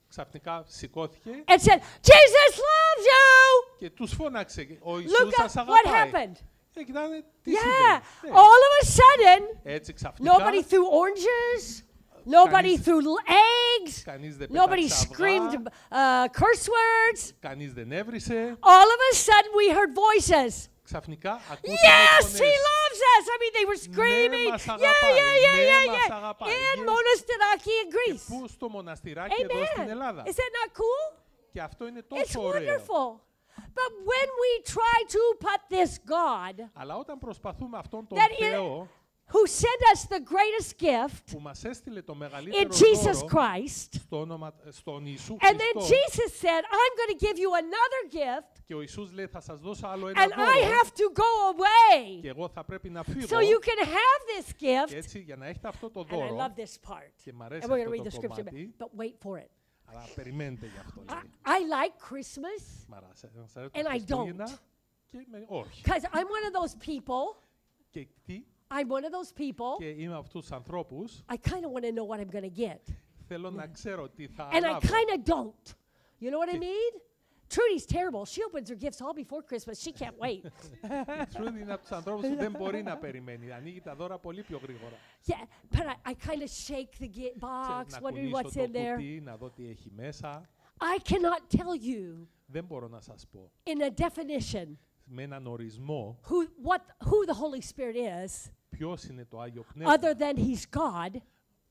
Ξαφνικά σηκώθηκε and said, Jesus loves you. και τους φώναξε. Ο Look Ιησούς at σας what αγαπάει. happened. Και κοιτάνε τι Yeah. συμβαίνει. Ναι. All of a sudden, Έτσι ξαφνικά nobody threw oranges. Nobody Κανείς- threw eggs. κανείς δεν Nobody πέταξε screamed αυγά, curse words. κανείς δεν έβρισε. All of a sudden, we heard voices. Ξαφνικά ακούσαμε Yes, he φωνές. loves us. I mean, they were screaming. μας Yeah, αγαπάει. yeah, Ναι, yeah, μας yeah. αγαπάει. In Yes. Monastiraki in Και Greece. πού στο μοναστηράκι εδώ στην Amen. Ελλάδα. Is that not cool? Και αυτό είναι It's τόσο ωραίο. wonderful. But when we try to put this God Αλλά όταν προσπαθούμε αυτόν τον that is, Θεό who sent us the greatest gift που μας έστειλε το in μεγαλύτερο Jesus δώρο Christ, στον Ιησού and then Χριστό, Jesus said, I'm going to give you another gift, και ο Ιησούς λέει θα σας δώσω άλλο ένα and I δώρο have to go away και εγώ θα πρέπει να φύγω, so you can have this και gift. έτσι για να έχετε αυτό το And I δώρο, love this part. και μ' αρέσει And we're going to read αυτό the το scripture, κομμάτι, but wait for it. αλλά περιμένετε γι' αυτό. λέει. I like Christmas Μ' αρέσει τα And I Χριστούγεννα don't. και όχι. because I'm one of those people. Και τι, I'm one of those people. και είμαι από τους ανθρώπους, I kind of want to know what I'm going to get. θέλω να ξέρω τι θα And I λάβω. kind of don't. You know what I mean? Trudy's terrible. She opens her gifts all before Christmas. She can't wait. Η Τρούδη είναι από τους ανθρώπους που δεν μπορεί να περιμένει. Ανοίγει τα δώρα πολύ πιο γρήγορα. Yeah, but I kind of shake the box, Να wondering κουνήσω what's το in there. κουτί, να δω τι έχει μέσα. I cannot tell you Δεν μπορώ να σας πω. in a definition Με έναν ορισμό who the Holy Spirit is, ποιος είναι το Άγιο Πνεύμα, other than He's God.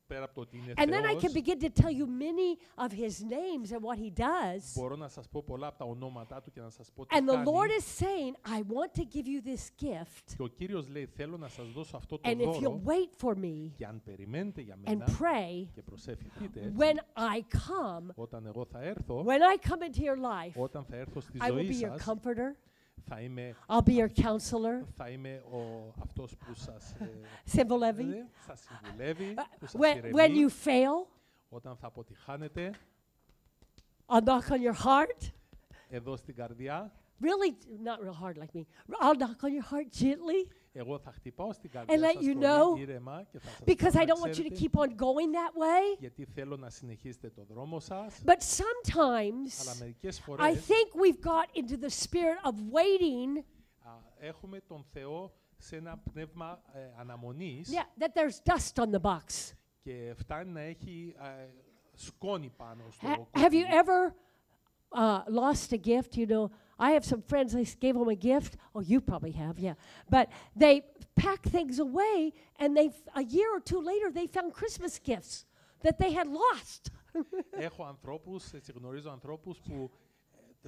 πέρα από το ότι είναι And then I can Θεός. begin to tell you many of His names and what He does. Μπορώ να σας πω πολλά από τα ονόματά του και να σας πω τι And the Lord κάνει. is saying, I want to give you this gift. Και ο Κύριος λέει θέλω να σας δώσω αυτό το And if you'll δώρο wait for me και αν περιμένετε για and μένα pray, και προσευχηθείτε, when I come, όταν εγώ θα έρθω, when I come into your life, όταν θα έρθω στη I will ζωή be your σας, comforter. θα είμαι, I'll be your counselor. αυτός που σας, Συμβουλεύει. σας συμβουλεύει, που σας When ηρεμεί. you fail, Όταν θα αποτυχάνετε, I'll knock on your heart. εδώ στην καρδιά, Really, not real hard like me. I'll knock on your heart gently εγώ θα χτυπάω στην And καρδιά let σας you πολύ know, ήρεμα και θα σας because πω I να don't want you to ξέρετε, keep on going that way. γιατί θέλω να συνεχίσετε το δρόμο σας, But αλλά sometimes μερικές I φορές think we've got into the spirit of waiting, έχουμε τον Θεό σε ένα πνεύμα αναμονής yeah, that there's dust on the box. και φτάνει να έχει σκόνη πάνω στο Have you κουτί. ever lost a gift? You know, I have some friends, I gave them a gift. Oh, you probably have, yeah. But they pack things away, and a year or two later, they found Christmas gifts that they had lost. Έχω ανθρώπους, έτσι γνωρίζω ανθρώπους που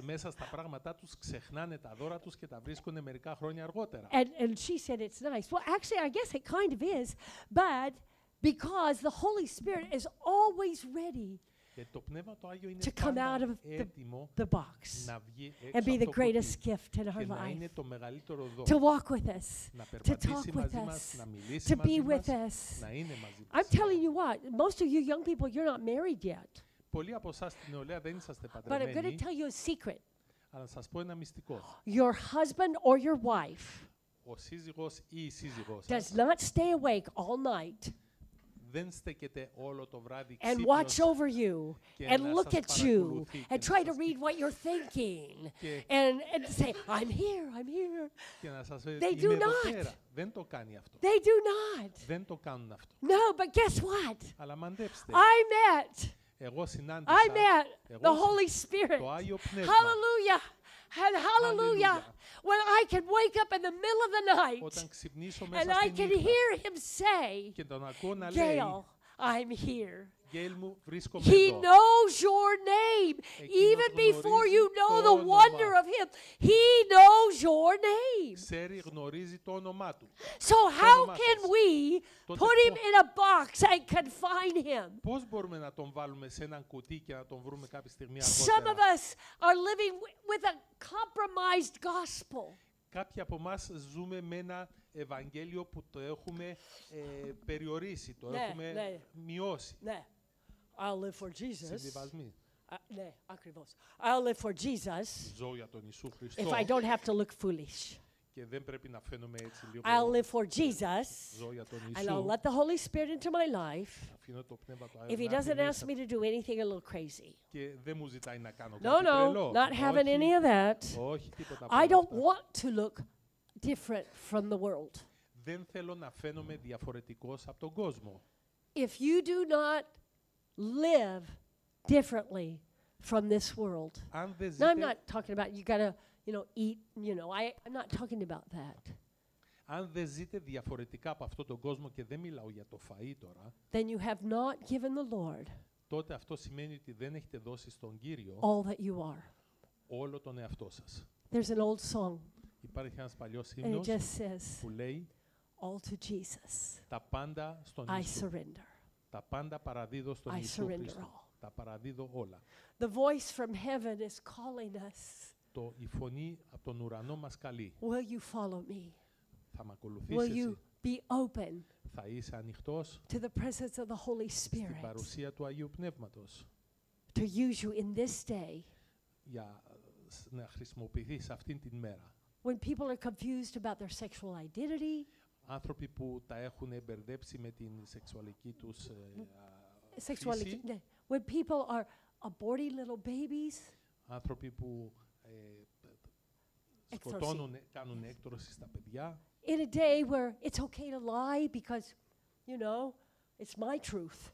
μέσα στα πράγματά τους ξεχνάνε τα δώρα τους και τα βρίσκουν μερικά χρόνια αργότερα. And she said it's nice. Well, actually, I guess it kind of is, but because the Holy Spirit is always ready Γιατί το Πνεύμα το Άγιο είναι to come out πάντα of έτοιμο the box να βγει and έξω be από the το greatest κουτί gift in our και να life, είναι το μεγαλύτερο to δώρο. walk with us, Να to talk περπατήσει with μαζί us, μας, να μιλήσει to be μαζί with μας, us. να είναι μαζί I'm μας. telling you what, most of you young people, you're not married yet. Πολλοί από εσάς στην νεολαία δεν είσαστε But I'm going to παντρεμένοι, tell you a secret. αλλά να σας πω ένα μυστικό. Your husband or your wife Ο σύζυγος ή η σύζυγός does σας not stay awake all night δεν στέκεται όλο το βράδυ and ξύπνιος watch over you και and να look σας at you παρακολουθεί and και try να to σας read what you're thinking Και- and say, I'm here, I'm here. και να σας πει They είμαι do εδώ not. πέρα. Δεν το κάνει αυτό. They do not. Δεν το κάνουν αυτό. No, but guess what? Αλλά μαντέψτε, I met εγώ συνάντησα I met εγώ the Holy Spirit. το Άγιο Πνεύμα Hallelujah. And hallelujah. Hallelujah. When I can wake up in the middle of the night όταν ξυπνήσω and μέσα I στη can νύχτα hear him say, και τον ακούω να λέει Gail, I'm here. Γκέιλ μου βρίσκομαι He εδώ. knows your name. Εκείνος Even before γνωρίζει you know το the όνομα. wonder of him, he knows your name. Ξέρει, γνωρίζει το όνομά του. So how όνομά can σας. we Τότε put him πώς- in a box and confine him? Πώς μπορούμε να τον βάλουμε σε έναν κουτί και να τον βρούμε κάποια στιγμή Some of αργότερα. us are living with a compromised gospel. Κάποιοι από εμά ζούμε με ένα Ευαγγέλιο που το έχουμε περιορίσει, το Ναι, έχουμε ναι. μειώσει. Ναι. I'll live for Jesus. Συμβιβασμοί. Ναι, ακριβώς. I'll live for Jesus Ζω για τον Ιησού Χριστό if I don't have to look foolish. Και δεν πρέπει να φαίνομαι έτσι λίγο. I'll live for Jesus, Ζω για τον and I'll Ιησού. let the Holy Spirit into my life. Αφήνω το πνεύμα του If He Άγιου να έρθει doesn't ask μέσα me to do anything a little crazy. και δεν μου ζητάει να κάνω No, κάτι no, τρελό. not having Όχι, any of that. όχι τίποτα από I όλα don't αυτά. want to look different from the world. Δεν θέλω να φαίνομαι διαφορετικός από τον κόσμο. If you do not live differently from this world. Αν δεν Now, I'm ζείτε, not talking about you gotta, eat, I'm not talking about that. αν δεν ζείτε διαφορετικά από αυτόν τον κόσμο, και δεν μιλάω για το φαΐ τώρα, Then you have not given the Lord τότε αυτό σημαίνει ότι δεν έχετε δώσει στον Κύριο all that you are. όλο τον εαυτό σας. There's an old song, Υπάρχει ένας παλιός and it ύμνος just says, που λέει all to Jesus, «Τα πάντα στον I Ιησού». surrender. Τα πάντα παραδίδω στον I Ιησού surrender Χριστό. all. Τα παραδίδω όλα. The voice from heaven is calling us. Η φωνή από τον ουρανό μας καλεί. Will you follow me? Θα με Will ακολουθήσεις you εσύ. be open Θα είσαι ανοιχτός to the presence of the Holy στην Spirit παρουσία του Αγίου Πνεύματος to use you in this day για να χρησιμοποιηθείς αυτήν την μέρα. when people are confused about their sexual identity, Άνθρωποι που τα έχουν μπερδέψει με την σεξουαλική τους sexuality, φύση. when people are aborting little babies, Άνθρωποι που σκοτώνουν, κάνουν έκτρωση στα παιδιά. in a day where it's okay to lie because, it's my truth.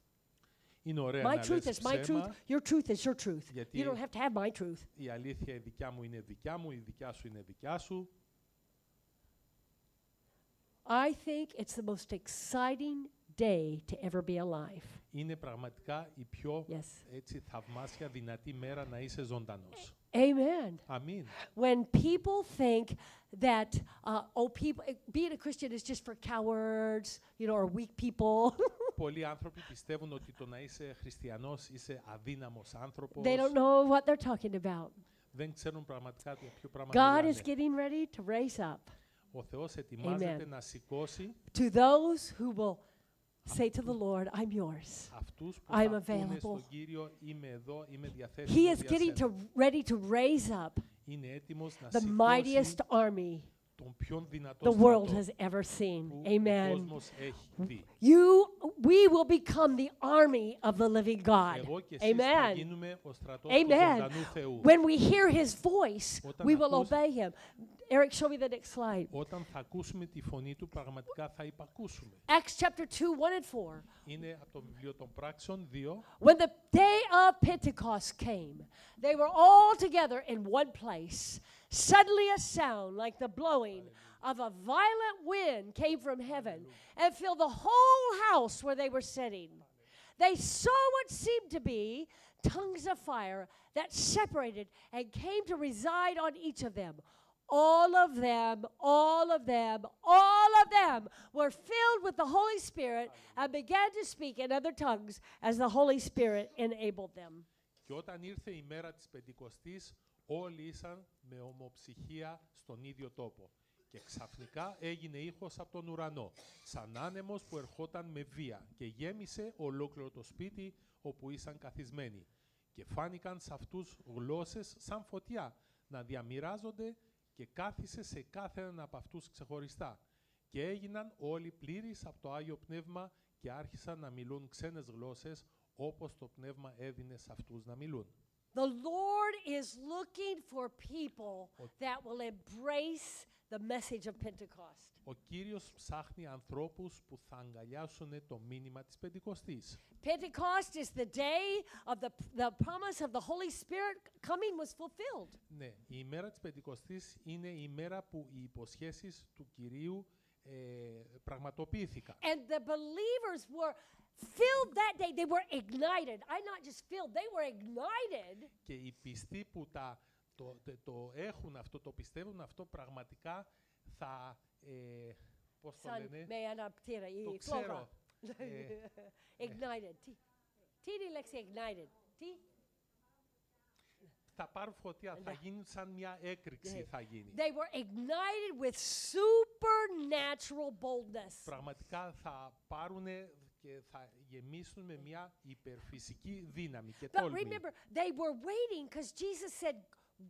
Είναι ωραία My να truth λες is my truth. ψέμα. Your truth is your truth. Γιατί- You don't have to have my truth. Η αλήθεια η δικιά μου είναι δικιά μου, η δικιά σου είναι δικιά σου. I think it's the most exciting day to ever be alive. Είναι πραγματικά η πιο Yes. έτσι θαυμάσια δυνατή μέρα να είσαι ζωντανός. Amen. Αμήν. When people think that, being a Christian is just for cowards, or weak people, Πολλοί άνθρωποι πιστεύουν ότι το να είσαι χριστιανός είσαι αδύναμος άνθρωπος. they don't know what they're talking about. Δεν ξέρουν πραγματικά για ποιο πράγμα God μιλάνε. is getting ready to raise up Ο Θεός ετοιμάζεται Amen. να σηκώσει to those who will say to the Lord, I'm yours. αυτούς που I'm θα πούνε available. στον Κύριο, είμαι εδώ, είμαι He διαθέσιμος is για getting σένα. ready to raise up Είναι έτοιμος να the σηκώσει mightiest army τον πιο δυνατό the world στρατό has ever seen. που ο Amen. κόσμος έχει δει. We will become the army of the living God. Εγώ και εσείς θα Amen. γίνουμε ο στρατός του Amen. ζωντανού Θεού. When we hear his voice, Όταν we will ακούς- obey him. Eric, show me the next slide. Όταν θα ακούσουμε τη φωνή του, πραγματικά θα υπακούσουμε. Acts chapter 2, 1 and 4. Είναι από το βιβλίο των Πράξεων 2. When the day of Pentecost came, they were all together in one place. Suddenly a sound like the blowing of a violent wind came from heaven and filled the whole house where they were sitting. They saw what seemed to be tongues of fire that separated and came to reside on each of them. All of them were filled with the Holy Spirit and began to speak in other tongues as the Holy Spirit enabled them. Και όταν ήρθε η μέρα της Πεντηκοστής, όλοι ήσαν με ομοψυχία στον ίδιο τόπο. Και ξαφνικά έγινε ήχος από τον ουρανό, σαν άνεμος που ερχόταν με βία και γέμισε ολόκληρο το σπίτι όπου ήσαν καθισμένοι. Και φάνηκαν σε αυτούς γλώσσες σαν φωτιά να διαμοιράζονται και κάθισε σε κάθε έναν από αυτούς ξεχωριστά. Και έγιναν όλοι πλήρεις από το Άγιο Πνεύμα και άρχισαν να μιλούν ξένες γλώσσες όπως το Πνεύμα έδινε σε αυτούς να μιλούν. The Lord is looking for people that will embrace the message of Pentecost. Ο Κύριος ψάχνει ανθρώπους που θα αγκαλιάσουν το μήνυμα της Πεντηκοστής. Pentecost is the day of the promise of the Holy Spirit coming was fulfilled. Ναι, η ημέρα της Πεντηκοστής είναι η ημέρα που οι υποσχέσεις του Κυρίου πραγματοποιήθηκαν. And the believers were filled that day. They were ignited. Not just filled, they were ignited. Και οι πιστοί που το έχουν αυτό, το πιστεύουν αυτό, πραγματικά θα, πώς το λένε, το ξέρω. Ignited. Τι λέξη ignited. Τι. Θα πάρουν φωτιά, θα γίνει σαν μια έκρηξη θα γίνει. They were ignited with supernatural boldness. Πραγματικά θα πάρουν και θα γεμίσουν με μια υπερφυσική δύναμη και But τόλμη. remember, they were waiting because Jesus said,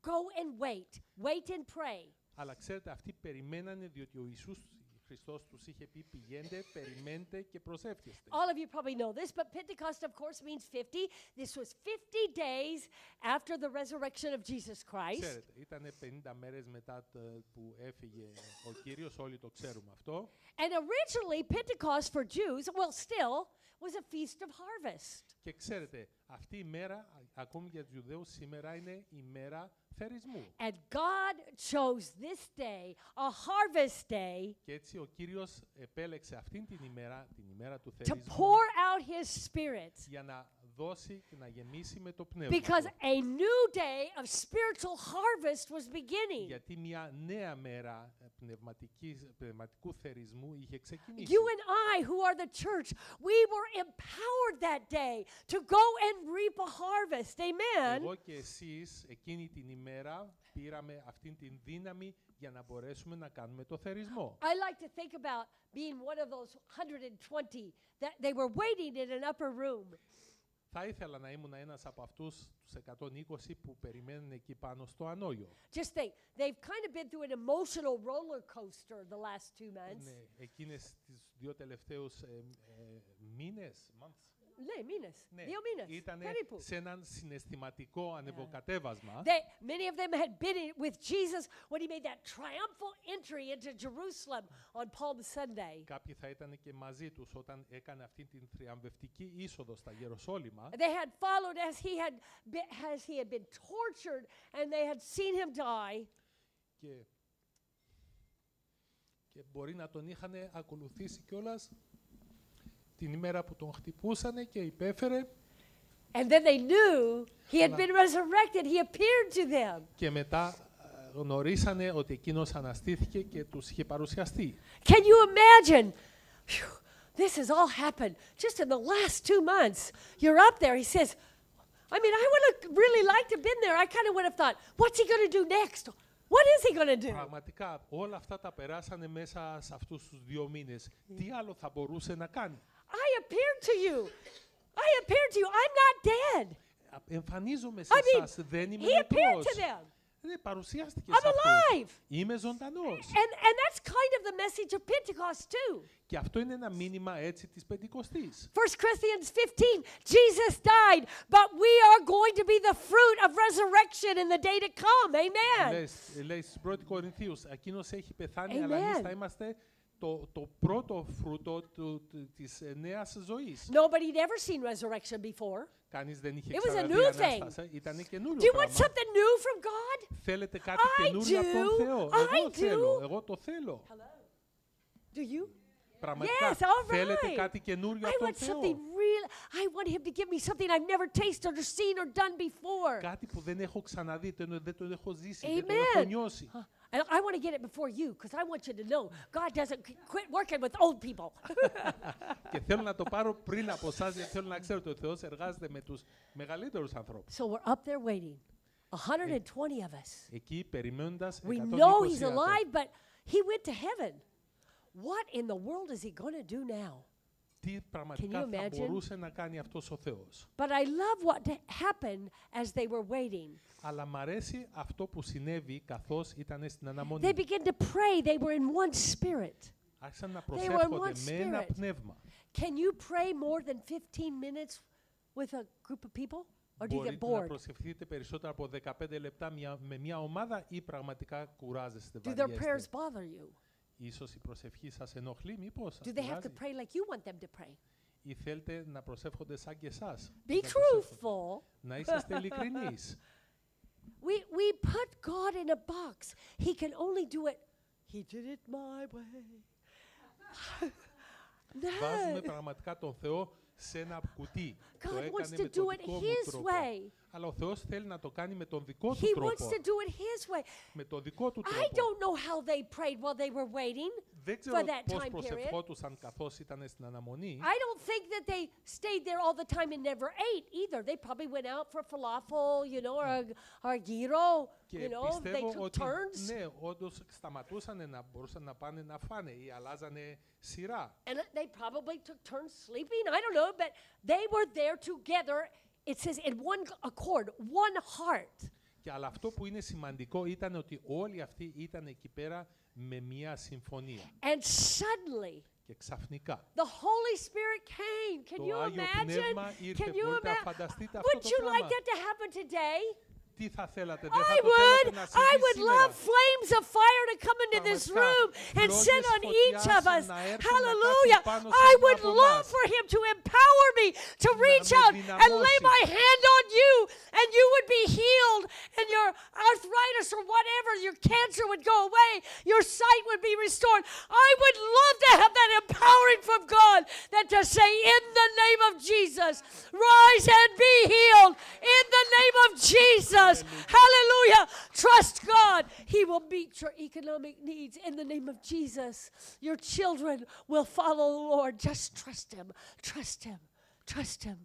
go and wait. Wait and pray. Αλλά ξέρετε, αυτοί περιμένανε διότι ο Ιησούς Χριστός τους είχε πει πηγαίνετε, περιμένετε και προσεύχεστε. All of you probably know this, but Pentecost, of course, means 50. This was 50 days after the resurrection of Jesus Christ. Ξέρετε, ήταν 50 μέρες μετά που έφυγε ο Κύριος, όλοι το ξέρουμε αυτό. And originally, Pentecost for Jews, well, still, was a feast of harvest. Και ξέρετε, αυτή η μέρα, ακόμη για τους Ιουδαίους, σήμερα είναι η μέρα θερισμού. And God chose this day, a harvest day, Και έτσι ο Κύριος επέλεξε αυτήν την ημέρα του to θερισμού, pour out His Spirit. για να δώσει και να γεμίσει με το πνεύμα Because του. a new day of spiritual harvest was beginning. Γιατί μια νέα μέρα πνευματικού θερισμού είχε ξεκινήσει. You and I, who are the church, we were empowered that day to go and reap a harvest. Amen. Εγώ και εσείς εκείνη την ημέρα πήραμε αυτήν την δύναμη για να μπορέσουμε να κάνουμε το θερισμό. I like to think about being one of those 120 that they were waiting in an upper room. Θα ήθελα να ήμουν ένας από αυτούς τους 120 που περιμένουν εκεί πάνω στο ανώγιο. Just think, they've kind of been through an emotional roller coaster the last 2 months. Ναι, εκείνες τις 2 τελευταίους μήνες, Ναι, μήνες. ναι, 2 μήνες. ήταν περίπου. σε έναν συναισθηματικό ανεβοκατέβασμα. Many of them had been with Jesus when he made that triumphal entry into Jerusalem on Palm Sunday. Κάποιοι θα ήταν και μαζί τους όταν έκανε αυτή την θριαμβευτική είσοδο στα Ιεροσόλυμα. They had followed as he had been tortured and they had seen him die. Και μπορεί να τον είχαν ακολουθήσει κιόλας την ημέρα που τον χτυπούσανε και υπέφερε. And then they knew he had been resurrected. He appeared to them. Και μετά γνωρίσανε ότι εκείνος αναστήθηκε και τους είχε παρουσιαστεί. Can you imagine? Phew, this has all happened just in the last 2 months. You're up there. He says, I mean, I would have really liked to have been there. I kind of would have thought, what's he going to do next? What is he going to do? Πραγματικά όλα αυτά τα περάσανε μέσα σε αυτούς τους 2 μήνες. Τι άλλο θα μπορούσε να κάνει? I appeared to you. I appeared to you. I'm not dead. Εμφανίζομαι σε I mean, εσάς, δεν είμαι he appeared νεκρός. to them. Ναι, παρουσιάστηκε I'm σε αυτούς. alive. Είμαι ζωντανός. And that's kind of the message of Pentecost too. Και αυτό είναι ένα μήνυμα έτσι της Πεντηκοστής. 1 Corinthians 15, Jesus died, but we are going to be the fruit of resurrection in the day to come. Amen. Λέει στην 1η Κορινθίους, εκείνος έχει πεθάνει, Amen. αλλά εμείς θα είμαστε το πρώτο φρούτο της νέας ζωής. Nobody had ever seen resurrection before. Κανείς δεν είχε It was a ξαναδεί new thing. Ανάσταση. Ήταν Do καινούριο you want πράγμα. something new from God? Θέλετε κάτι I καινούριο από τον do. Θεό? I Εγώ θέλω. do. Εγώ το θέλω. Do you? Πραγματικά Yes, all θέλετε right. κάτι καινούριο I από τον want something Θεό? real. I want him to give me something I've never tasted or seen or done before. Κάτι που δεν έχω ξαναδεί, δεν το έχω ζήσει, Amen. δεν το έχω νιώσει. And I want to get it before you because I want you to know God doesn't quit working with old people. Και θέλω να το πάρω πριν από εσάς, γιατί θέλω να ξέρω ότι ο Θεός εργάζεται με τους μεγαλύτερους ανθρώπους. So we're up there waiting. 120 of us. Εκεί περιμένοντας We 120 know he's άτομα. alive, but he went to heaven. What in the world is he going to do now? Τι πραγματικά you θα imagine? μπορούσε να κάνει αυτός ο Θεός? But I love what happened as they were waiting. Αλλά μ' αρέσει αυτό που συνέβη καθώς ήταν στην They αναμονή. began to pray. They were in one spirit. Άρχισαν να were in προσεύχονται one με ένα spirit. πνεύμα. Can you pray more than 15 minutes with a group of people? Or do you get Μπορείτε να bored? προσευχηθείτε περισσότερο από 15 λεπτά με μια ομάδα ή πραγματικά κουράζεστε, Do their prayers βαριέστε? bother you? Ίσως η προσευχή σας ενοχλεί, μήπως σας Do they have to κουράζει? pray like you want them to pray? Ή θέλετε να προσεύχονται σαν και εσάς? Be να προσεύχονται? truthful. Να είσαστε ειλικρινείς. We put God in a box. He can only do it. He did it my way. Βάζουμε No. πραγματικά τον Θεό σε ένα κουτί. Το God wants έκανε to με τον do it δικό μου His τρόπο. way. Αλλά ο Θεός θέλει να το κάνει με τον δικό του He τρόπο. wants to do it His way. Με τον δικό του I τρόπο. don't know how they prayed while they were waiting Δεν for ξέρω that πώς time period. προσευχόντουσαν καθώς ήταν στην αναμονή. I don't think that they stayed there all the time and never ate either. They probably went out for falafel, you know, or gyro, Και you know, they πιστεύω took ότι turns. ναι, όντως σταματούσαν να μπορούσαν να πάνε να φάνε ή αλλάζανε σειρά. And they probably took turns sleeping. I don't know, but they were there together. It says in one accord, one heart. Αλλά αυτό που είναι σημαντικό ήταν ότι όλοι αυτοί ήταν εκεί πέρα με μια συμφωνία. And suddenly, Και ξαφνικά the Holy Spirit came. Can το you Άγιο imagine? Πνεύμα ήρθε. Can you Μπορείτε να imagine? φανταστείτε αυτό Would το you like πράγμα? that to happen today? Τι θα θέλατε, δεν I θα το would. θέλατε να I συμβεί would σήμερα? love flames of fire to come into this Πραγματικά, room and φλόγες sit on each φωτιάς of us. να έρθουν να Hallelujah. κάτσουν πάνω σε I ένα would από love εμάς. for him to empower me to reach με out and lay δυναμώσει. my hand on you and you would be healed and your arthritis or whatever, your cancer would go away, your sight would be restored. I would love to have that empowering from God that to say, in the name of Jesus, rise and be healed. In the name of Jesus. Hallelujah. Trust God. He will meet your economic needs in the name of Jesus. Your children will follow the Lord. Just trust Him. Trust Him. Trust Him.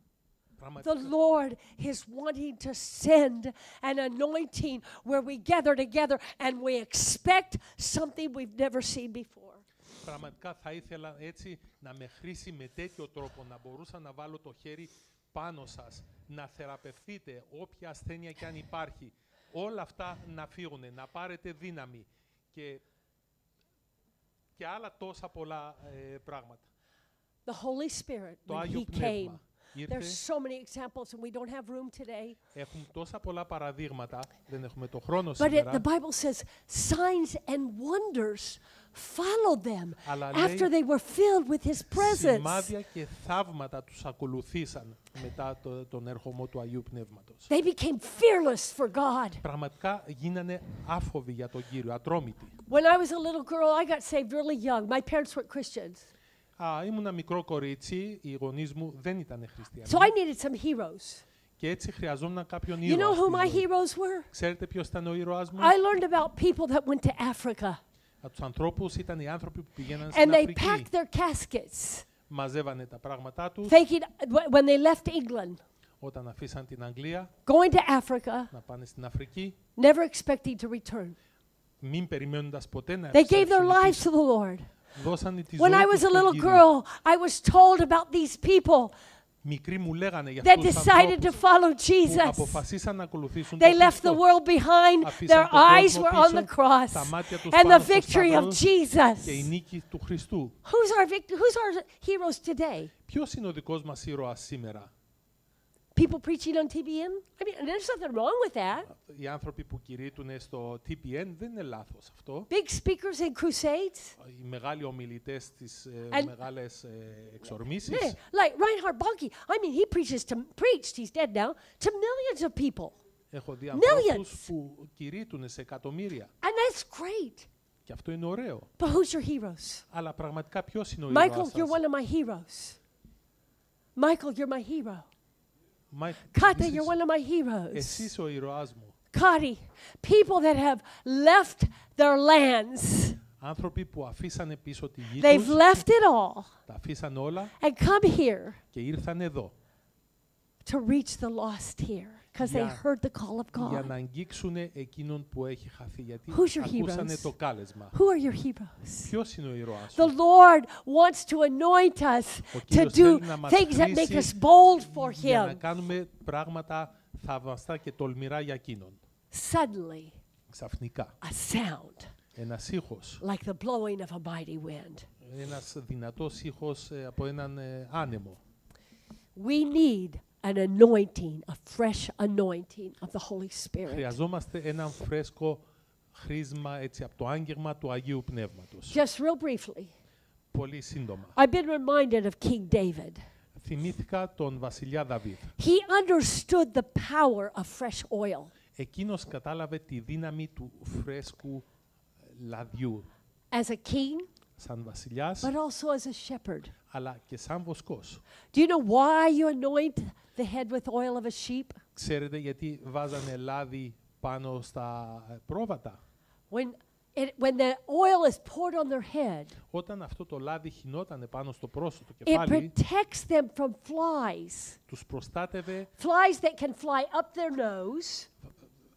The Πραγματικά. Lord is wanting to send an anointing where we gather together and we expect something we've never seen before. Πραγματικά θα ήθελα έτσι να με χρήσει με τέτοιο τρόπο, να μπορούσα να βάλω το χέρι πάνω σας, να θεραπευτείτε όποια ασθένεια και αν υπάρχει. Όλα αυτά να φύγουν, να πάρετε δύναμη και άλλα τόσα πολλά πράγματα. The Holy Spirit, Το when Άγιο He came, Πνεύμα there's ήρθε. so many examples and we don't have room today. Έχουμε τόσα πολλά παραδείγματα, δεν έχουμε το χρόνο But σήμερα. the Bible says signs and wonders followed them Αλλά after λέει, they were filled with His presence. σημάδια και θαύματα τους ακολουθήσαν μετά τον ερχομό του Αγίου Πνεύματος. They became fearless for God. Πραγματικά γίνανε άφοβοι για τον Κύριο, ατρόμητοι. When I was a little girl, I got saved really young. My parents weren't Christians. Ήμουν ένα μικρό κορίτσι, οι γονείς μου δεν ήταν χριστιανοί. So I needed some heroes. Και έτσι χρειαζόμουν κάποιον You ήρωα know who my στη ζωή. heroes were? Ξέρετε ποιος ήταν ο ήρωας μου? I learned about people that went to Africa Από τους ανθρώπους ήταν οι άνθρωποι που πηγαίναν and στην they Αφρική. packed their caskets, Μαζεύανε τα πράγματά τους thinking when they left England, όταν αφήσαν την Αγγλία going to Africa, να πάνε στην Αφρική, never expecting to return. μην περιμένοντας ποτέ να They gave their επιστρέψουν lives πίσω. to the Lord. Δώσανε τη When ζωή I τους was a στον little Κύριο. girl, I was told about these people Μικροί μου λέγανε για that αυτούς τους decided to ανθρώπους follow που Jesus. αποφασίσαν να ακολουθήσουν They τον left the Χριστό. world behind. Αφήσαν Their τον eyes κόσμο were on the πίσω, cross τα μάτια τους and the πάνω στο victory of σταυρό και η Jesus. νίκη του Χριστού. Who's our heroes today? Ποιος είναι ο δικός μας ήρωας σήμερα? People preaching on TBN? I mean, there's nothing wrong with that. Οι άνθρωποι που κηρύττουν στο TPN δεν είναι λάθος αυτό. Big speakers in crusades? Οι μεγάλοι ομιλητές στις And- μεγάλες εξορμήσεις. Yeah, like Reinhard Bonnke. I mean, he preached, he's dead now, to millions of people. Έχω δει Millions. ανθρώπους που κηρύττουν σε εκατομμύρια. And that's great. Και αυτό είναι ωραίο. But who's your heroes? Αλλά πραγματικά ποιος είναι ο Michael, ήρωας you're σας? one of my heroes. Michael, you're my hero. Μάικ, Kata, εσύ- you're one of my heroes. εσύ είσαι ο ήρωάς μου. Kati, people that have left their lands. Άνθρωποι που αφήσανε πίσω τη γη They've τους, left it all τα αφήσαν όλα and come here και ήρθαν εδώ to reach the lost here because they Για- heard the call of για God. να αγγίξουν εκείνον που έχει χαθεί. Γιατί Who's your ακούσανε heroes? το κάλεσμα. Who are your heroes? Ποιος είναι ο ήρωάς The σου? Lord wants to anoint us Ο to Κύριος do θέλει να μας things that make χρήσει us bold for για να Him. κάνουμε πράγματα θαυμαστά και τολμηρά για εκείνον. Suddenly, Ξαφνικά. a sound Ένας ήχος. like the blowing of a mighty wind. Ένας δυνατός ήχος από έναν άνεμο. We need an anointing, a fresh anointing of the Holy Spirit. Χρειαζόμαστε έναν φρέσκο χρήσμα έτσι από το άγγιγμα του Αγίου Πνεύματος. Just real briefly, Πολύ σύντομα. I've been reminded of King David. Θυμήθηκα τον βασιλιά Δαβίδ. He understood the power of fresh oil. Εκείνος κατάλαβε τη δύναμη του φρέσκου λαδιού As a king, σαν βασιλιάς, but also as a shepherd. αλλά και σαν βοσκός. Do you know why you anoint the head with oil of a sheep? Ξέρετε γιατί βάζανε λάδι πάνω στα πρόβατα? When the oil is poured on their head, Όταν αυτό το λάδι χυνότανε πάνω στο πρόσωπο του it κεφάλι, protects them from flies. τους προστάτευε Flies that can fly up their nose.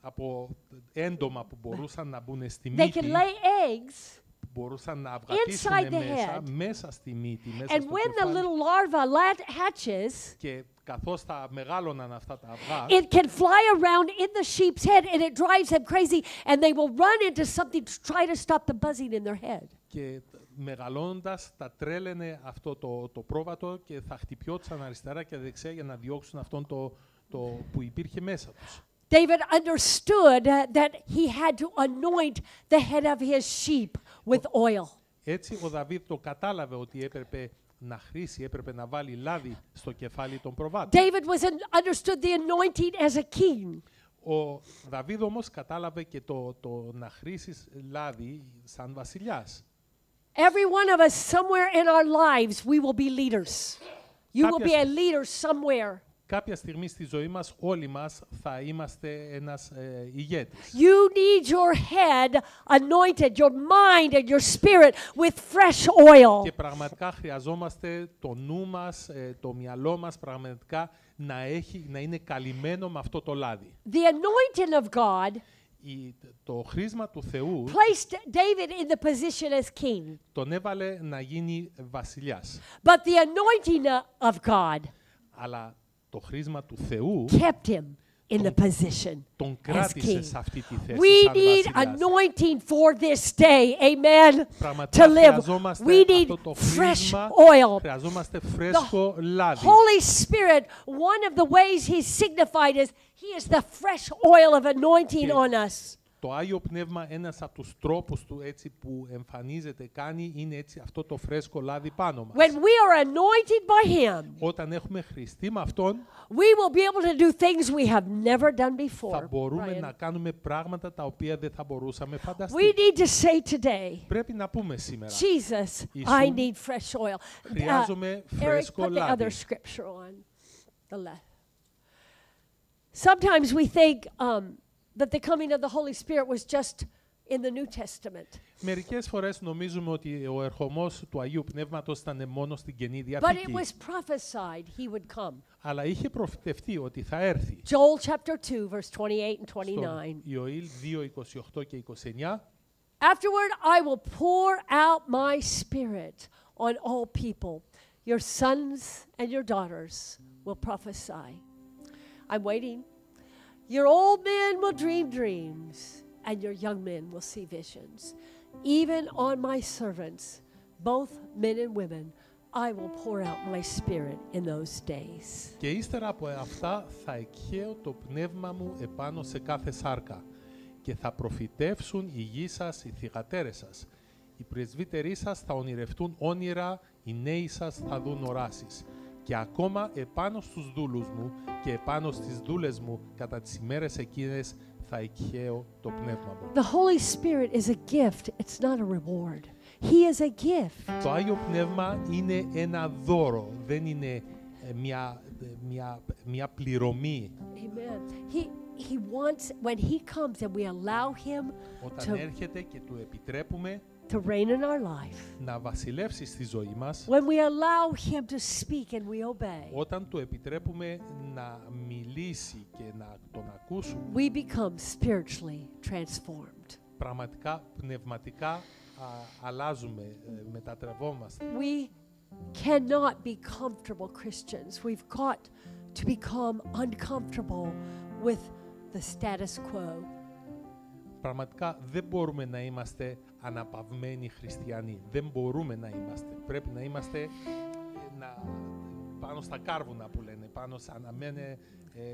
από έντομα που μπορούσαν να μπουν στη They μύτη, can lay eggs. μπορούσαν να αυγατήσουν Inside the μέσα, head. μέσα στη μύτη, μέσα And στο when the κεφάλι. little larva hatches, Και καθώς τα μεγάλωναν αυτά τα αυγά, it can fly around in the sheep's head and it drives them crazy and they will run into something to try to stop the buzzing in their head. και μεγαλώνοντας τα τρέλαινε αυτό το πρόβατο και θα χτυπιόντουσαν αριστερά και δεξιά για να διώξουν αυτόν το που υπήρχε μέσα τους. David understood that he had to anoint the head of his sheep with oil. Έτσι ο Δαβίδ το κατάλαβε ότι έπρεπε να βάλει λάδι στο κεφάλι των προβάτων. David understood the anointing as a king. Ο Δαβίδ όμως κατάλαβε και το να χρήσεις λάδι σαν βασιλιάς. Every one of us, somewhere in our lives, we will be leaders. You will be a leader somewhere. Κάποια στιγμή στη ζωή μας, όλοι μας θα είμαστε ένας ηγέτης. You need your head anointed, your mind and your spirit with fresh oil. Και πραγματικά χρειαζόμαστε το νου μας, το μυαλό μας πραγματικά να είναι καλυμμένο με αυτό το λάδι. The anointing of God Το χρήσμα του Θεού placed David in the position as king. τον έβαλε να γίνει βασιλιάς. But the anointing of God Αλλά το χρήσμα του Θεού kept him in the position τον as κράτησε king. σε αυτή τη θέση We σαν need βασιλιάς. anointing for this day. Amen. To Πραγματικά live. χρειαζόμαστε We need αυτό το fresh χρήσμα, oil. χρειαζόμαστε φρέσκο λάδι. Holy Spirit, one of the ways He's signified is He is the fresh oil of anointing on us. Το Άγιο Πνεύμα, ένας από τους τρόπους του έτσι που εμφανίζεται, είναι έτσι αυτό το φρέσκο λάδι πάνω μας. When we are anointed by Him, Όταν έχουμε χρηστεί με Αυτόν, we will be able to do things we have never done θα before. μπορούμε Brian. να κάνουμε πράγματα τα οποία δεν θα μπορούσαμε We φανταστεί. need to say today, Πρέπει να πούμε σήμερα, Jesus, Ιησού, I need fresh oil. χρειάζομαι Eric, φρέσκο put the other λάδι. scripture on the left. Sometimes we think that the coming of the Holy Spirit was just in the New Testament. Μερικές φορές νομίζουμε ότι ο ερχομός του Αγίου Πνεύματος ήταν μόνο στην Καινή But it Διαθήκη. was prophesied He would come. Αλλά είχε προφητευτεί ότι θα έρθει. Joel chapter 2, verse 28 and 29. Στον Ιωήλ 2, 28 και 29. Afterward, I will pour out my spirit on all people. Your sons and your daughters will prophesy. I'm waiting. Your old men will dream dreams, and your young men will see visions. Even on my servants, both men and women, I will pour out my spirit in those days. Και ύστερα από αυτά θα εκχέω το πνεύμα μου επάνω σε κάθε σάρκα και θα προφητεύσουν οι γη σας, οι θυγατέρες σας. Οι πρεσβύτεροι σας θα ονειρευτούν όνειρα, οι νέοι σας θα δουν οράσεις. Και ακόμα επάνω στους δούλους μου και επάνω στις δούλες μου κατά τις ημέρες εκείνες θα εκχέω το πνεύμα μου. The Holy Spirit is a gift. It's not a reward. He is a gift. Το Άγιο Πνεύμα είναι ένα δώρο, δεν είναι μια πληρωμή. Amen. He wants, when He comes and we allow Him Όταν έρχεται και του επιτρέπουμε to reign in our life, να βασιλεύσει στη ζωή μας, when we allow Him to speak and we obey, όταν του επιτρέπουμε να μιλήσει και να τον ακούσουμε, we become spiritually transformed. πραγματικά, πνευματικά αλλάζουμε, μετατρεβόμαστε. We cannot be comfortable Christians. We've got to become uncomfortable with the status quo. Πραγματικά δεν μπορούμε να είμαστε αναπαυμένοι χριστιανοί. Δεν μπορούμε να είμαστε. Πρέπει να είμαστε πάνω στα κάρβουνα που λένε, πάνω σε αναμένε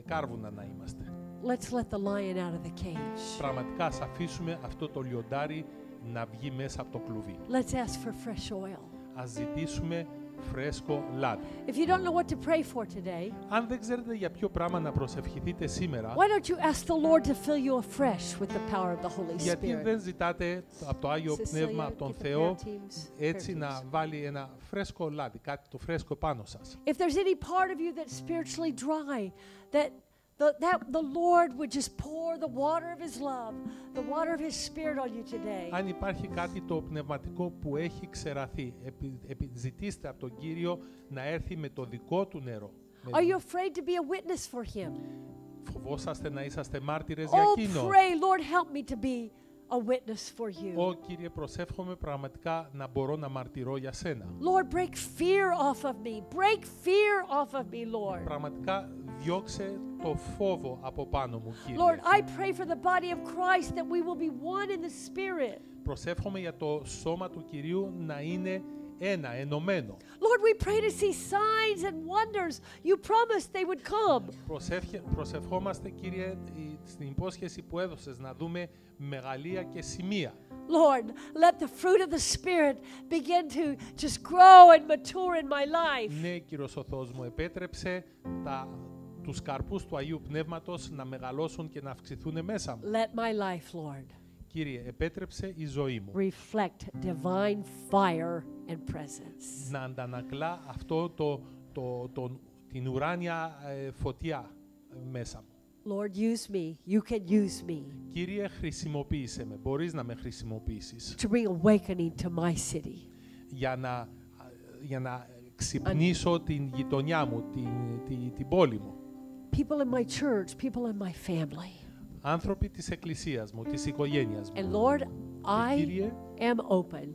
κάρβουνα να είμαστε. Let's let the lion out of the cage. Πραγματικά ας αφήσουμε αυτό το λιοντάρι να βγει μέσα από το κλουβί. Let's ask for fresh oil. Ας ζητήσουμε φρέσκο λάδι. If you don't know what to pray for today, Αν δεν ξέρετε για ποιο πράγμα να προσευχηθείτε σήμερα, why don't you ask the Lord to fill you afresh with the power of the Holy γιατί Spirit? δεν ζητάτε από το Άγιο Πνεύμα, από τον get the Θεό, prayer teams, έτσι prayer να teams. βάλει ένα φρέσκο λάδι, κάτι το φρέσκο πάνω σας. If there's any part of you that's spiritually dry, that the Lord would just pour the water of His love, the water of His Spirit on you today. Αν υπάρχει κάτι το πνευματικό που έχει ξεραθεί, ζητήστε από τον Κύριο να έρθει με το δικό του νερό. Are you afraid to be a witness for Him? Φοβόσαστε να είσαστε μάρτυρες για Oh, Εκείνο. pray, Lord, help me to be a witness for you. Κύριε, προσεύχομαι πραγματικά να μπορώ να μαρτυρώ για Σένα. Lord, break fear off of me. Break fear off of me, Lord. Πραγματικά διώξε το φόβο από πάνω μου, Κύριε. Lord, I pray for the body of Christ that we will be one in the Spirit. Προσεύχομαι για το σώμα του Κυρίου να είναι ένα, ενωμένο. Lord, we pray to see signs and wonders. You promised they would come. Προσευχόμαστε, Κύριε, στην υπόσχεση που έδωσες να δούμε μεγαλεία και σημεία. Lord, let the fruit of the Spirit begin to just grow and mature in my life. Ναι, Κύριος ο Θεός μου, επέτρεψε τους καρπούς του Αγίου Πνεύματος να μεγαλώσουν και να αυξηθούν μέσα μου. Let my life, Lord, Κύριε, επέτρεψε η ζωή μου reflect divine fire and presence. να αντανακλά αυτό την ουράνια φωτιά μέσα μου. Lord, use me. You can use me Κύριε, χρησιμοποίησε με. Μπορείς να με χρησιμοποιήσεις to bring awakening to my city. για να ξυπνήσω την γειτονιά μου, την πόλη μου. People in my church, people in my family. Άνθρωποι της εκκλησίας μου, της οικογένειας μου. And Lord, I Κύριε, am open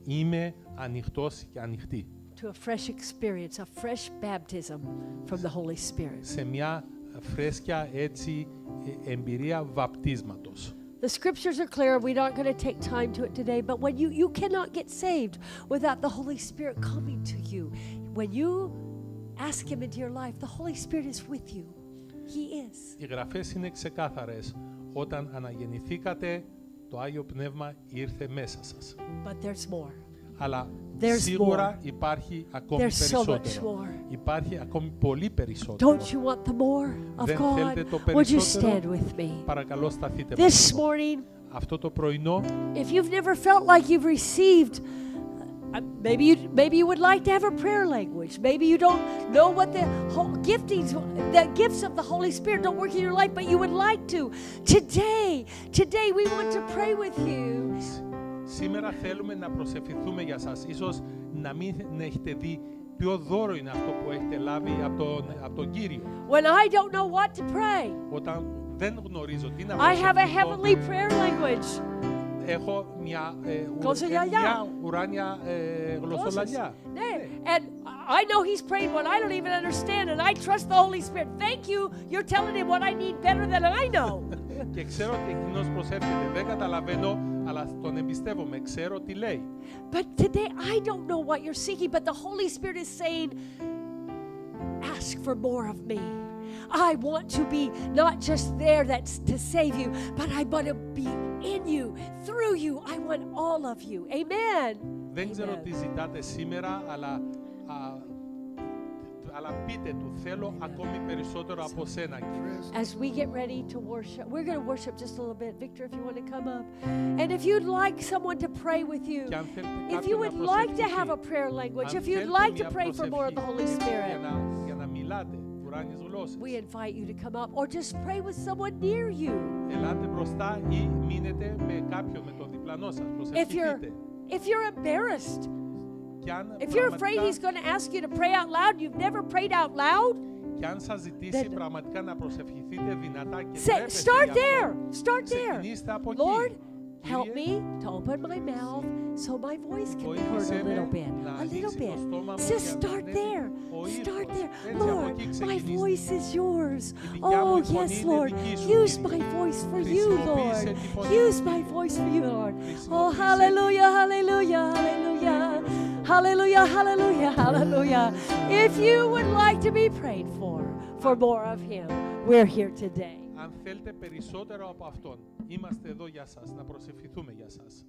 είμαι ανοιχτός και ανοιχτή to a fresh experience, a fresh baptism from the Holy Spirit. σε μια φρέσκια έτσι εμπειρία βαπτίσματος. The scriptures are clear. We're not going to take time to it today, but when you cannot get saved without the Holy Spirit coming to you. When you ask Him into your life, the Holy Spirit is with you. He is. Οι γραφές είναι ξεκάθαρες. Όταν αναγεννηθήκατε, το Άγιο Πνεύμα ήρθε μέσα σας. But there's more. Αλλά There's σίγουρα υπάρχει ακόμη There's so much περισσότερο. more. Υπάρχει ακόμη πολύ περισσότερο. Don't you want the more of Δεν God? θέλετε το Would you stand περισσότερο? with me? Παρακαλώ, σταθείτε μαζί This μου. morning, Αυτό το πρωινό, if you've never felt like you've received, maybe you would like to have a prayer language. Maybe you don't know what the whole the gifts of the Holy Spirit don't work in your life, but you would like to. Today we want to pray with you. σήμερα θέλουμε να προσευχηθούμε για σας. Ίσως να μην έχετε δει ποιο δώρο είναι αυτό που έχετε λάβει από τον Κύριο. When I don't know what to pray, Όταν δεν γνωρίζω τι να I have a προσευχηθώ, heavenly prayer language. έχω μια Γλωσσολαλιά. ουράνια γλωσσολαλιά. And I know He's praying what I don't even understand, and I trust the Holy Spirit. Thank you. You're telling Him what I need better than I know. Και ξέρω ότι εκείνος προσεύχεται. Δεν καταλαβαίνω, αλλά τον εμπιστεύομαι. Ξέρω τι λέει. But today I don't know what you're seeking, but the Holy Spirit is saying, ask for more of me. I want to be not just there that's to save you, but I want to be in you, through you. I want all of you. Amen. Δεν ξέρω Amen. τι ζητάτε σήμερα, αλλά πείτε του, θέλω ακόμη περισσότερο από σένα. As we get ready to worship, we're going to worship just a little bit. Victor, if you want to come up. And if you'd like someone to pray with you, Και αν θέλετε if κάποιον you να would like to have a προσευχηθεί, prayer language, αν if you'd θέλετε like to μια pray for more of the Holy προσευχή Spirit, για να μιλάτε ουράνιες γλώσσες, we invite you to come up or just pray with someone near you. ελάτε μπροστά ή μείνετε με κάποιον, με τον διπλανό σας. Προσευχηθείτε. If you're embarrassed, Και αν if you're afraid He's going to ask you to pray out loud, you've never prayed out loud, Και αν σας ζητήσει Then- πραγματικά να προσευχηθείτε δυνατά και say, τρέπεστε start γι' αυτό, there. Start there. ξεκινήστε από Lord, εκεί. help Κύριε, me to open my mouth so my voice can be heard βοήθησέ a με little bit. να A little ανοίξει το bit. στόμα μου Just και να start ανέβει there. ο Start ήχος. there. Έτσι, από Lord, εκεί my ξεκινήστε. voice is yours. δικιά μου Oh, φωνή yes, είναι Lord. δική σου, Use Κύριε. my voice for you, Lord. Χρησιμοποίησε τη φωνή Use μου, my Κύριε. voice for you, Lord. Oh, Χρησιμοποίησε hallelujah, hallelujah, hallelujah. Hallelujah, hallelujah, hallelujah. If you would like to be prayed for more of Him, we're here today. Αν θέλετε περισσότερο από Αυτόν, είμαστε εδώ για σας, να προσευχηθούμε για σας.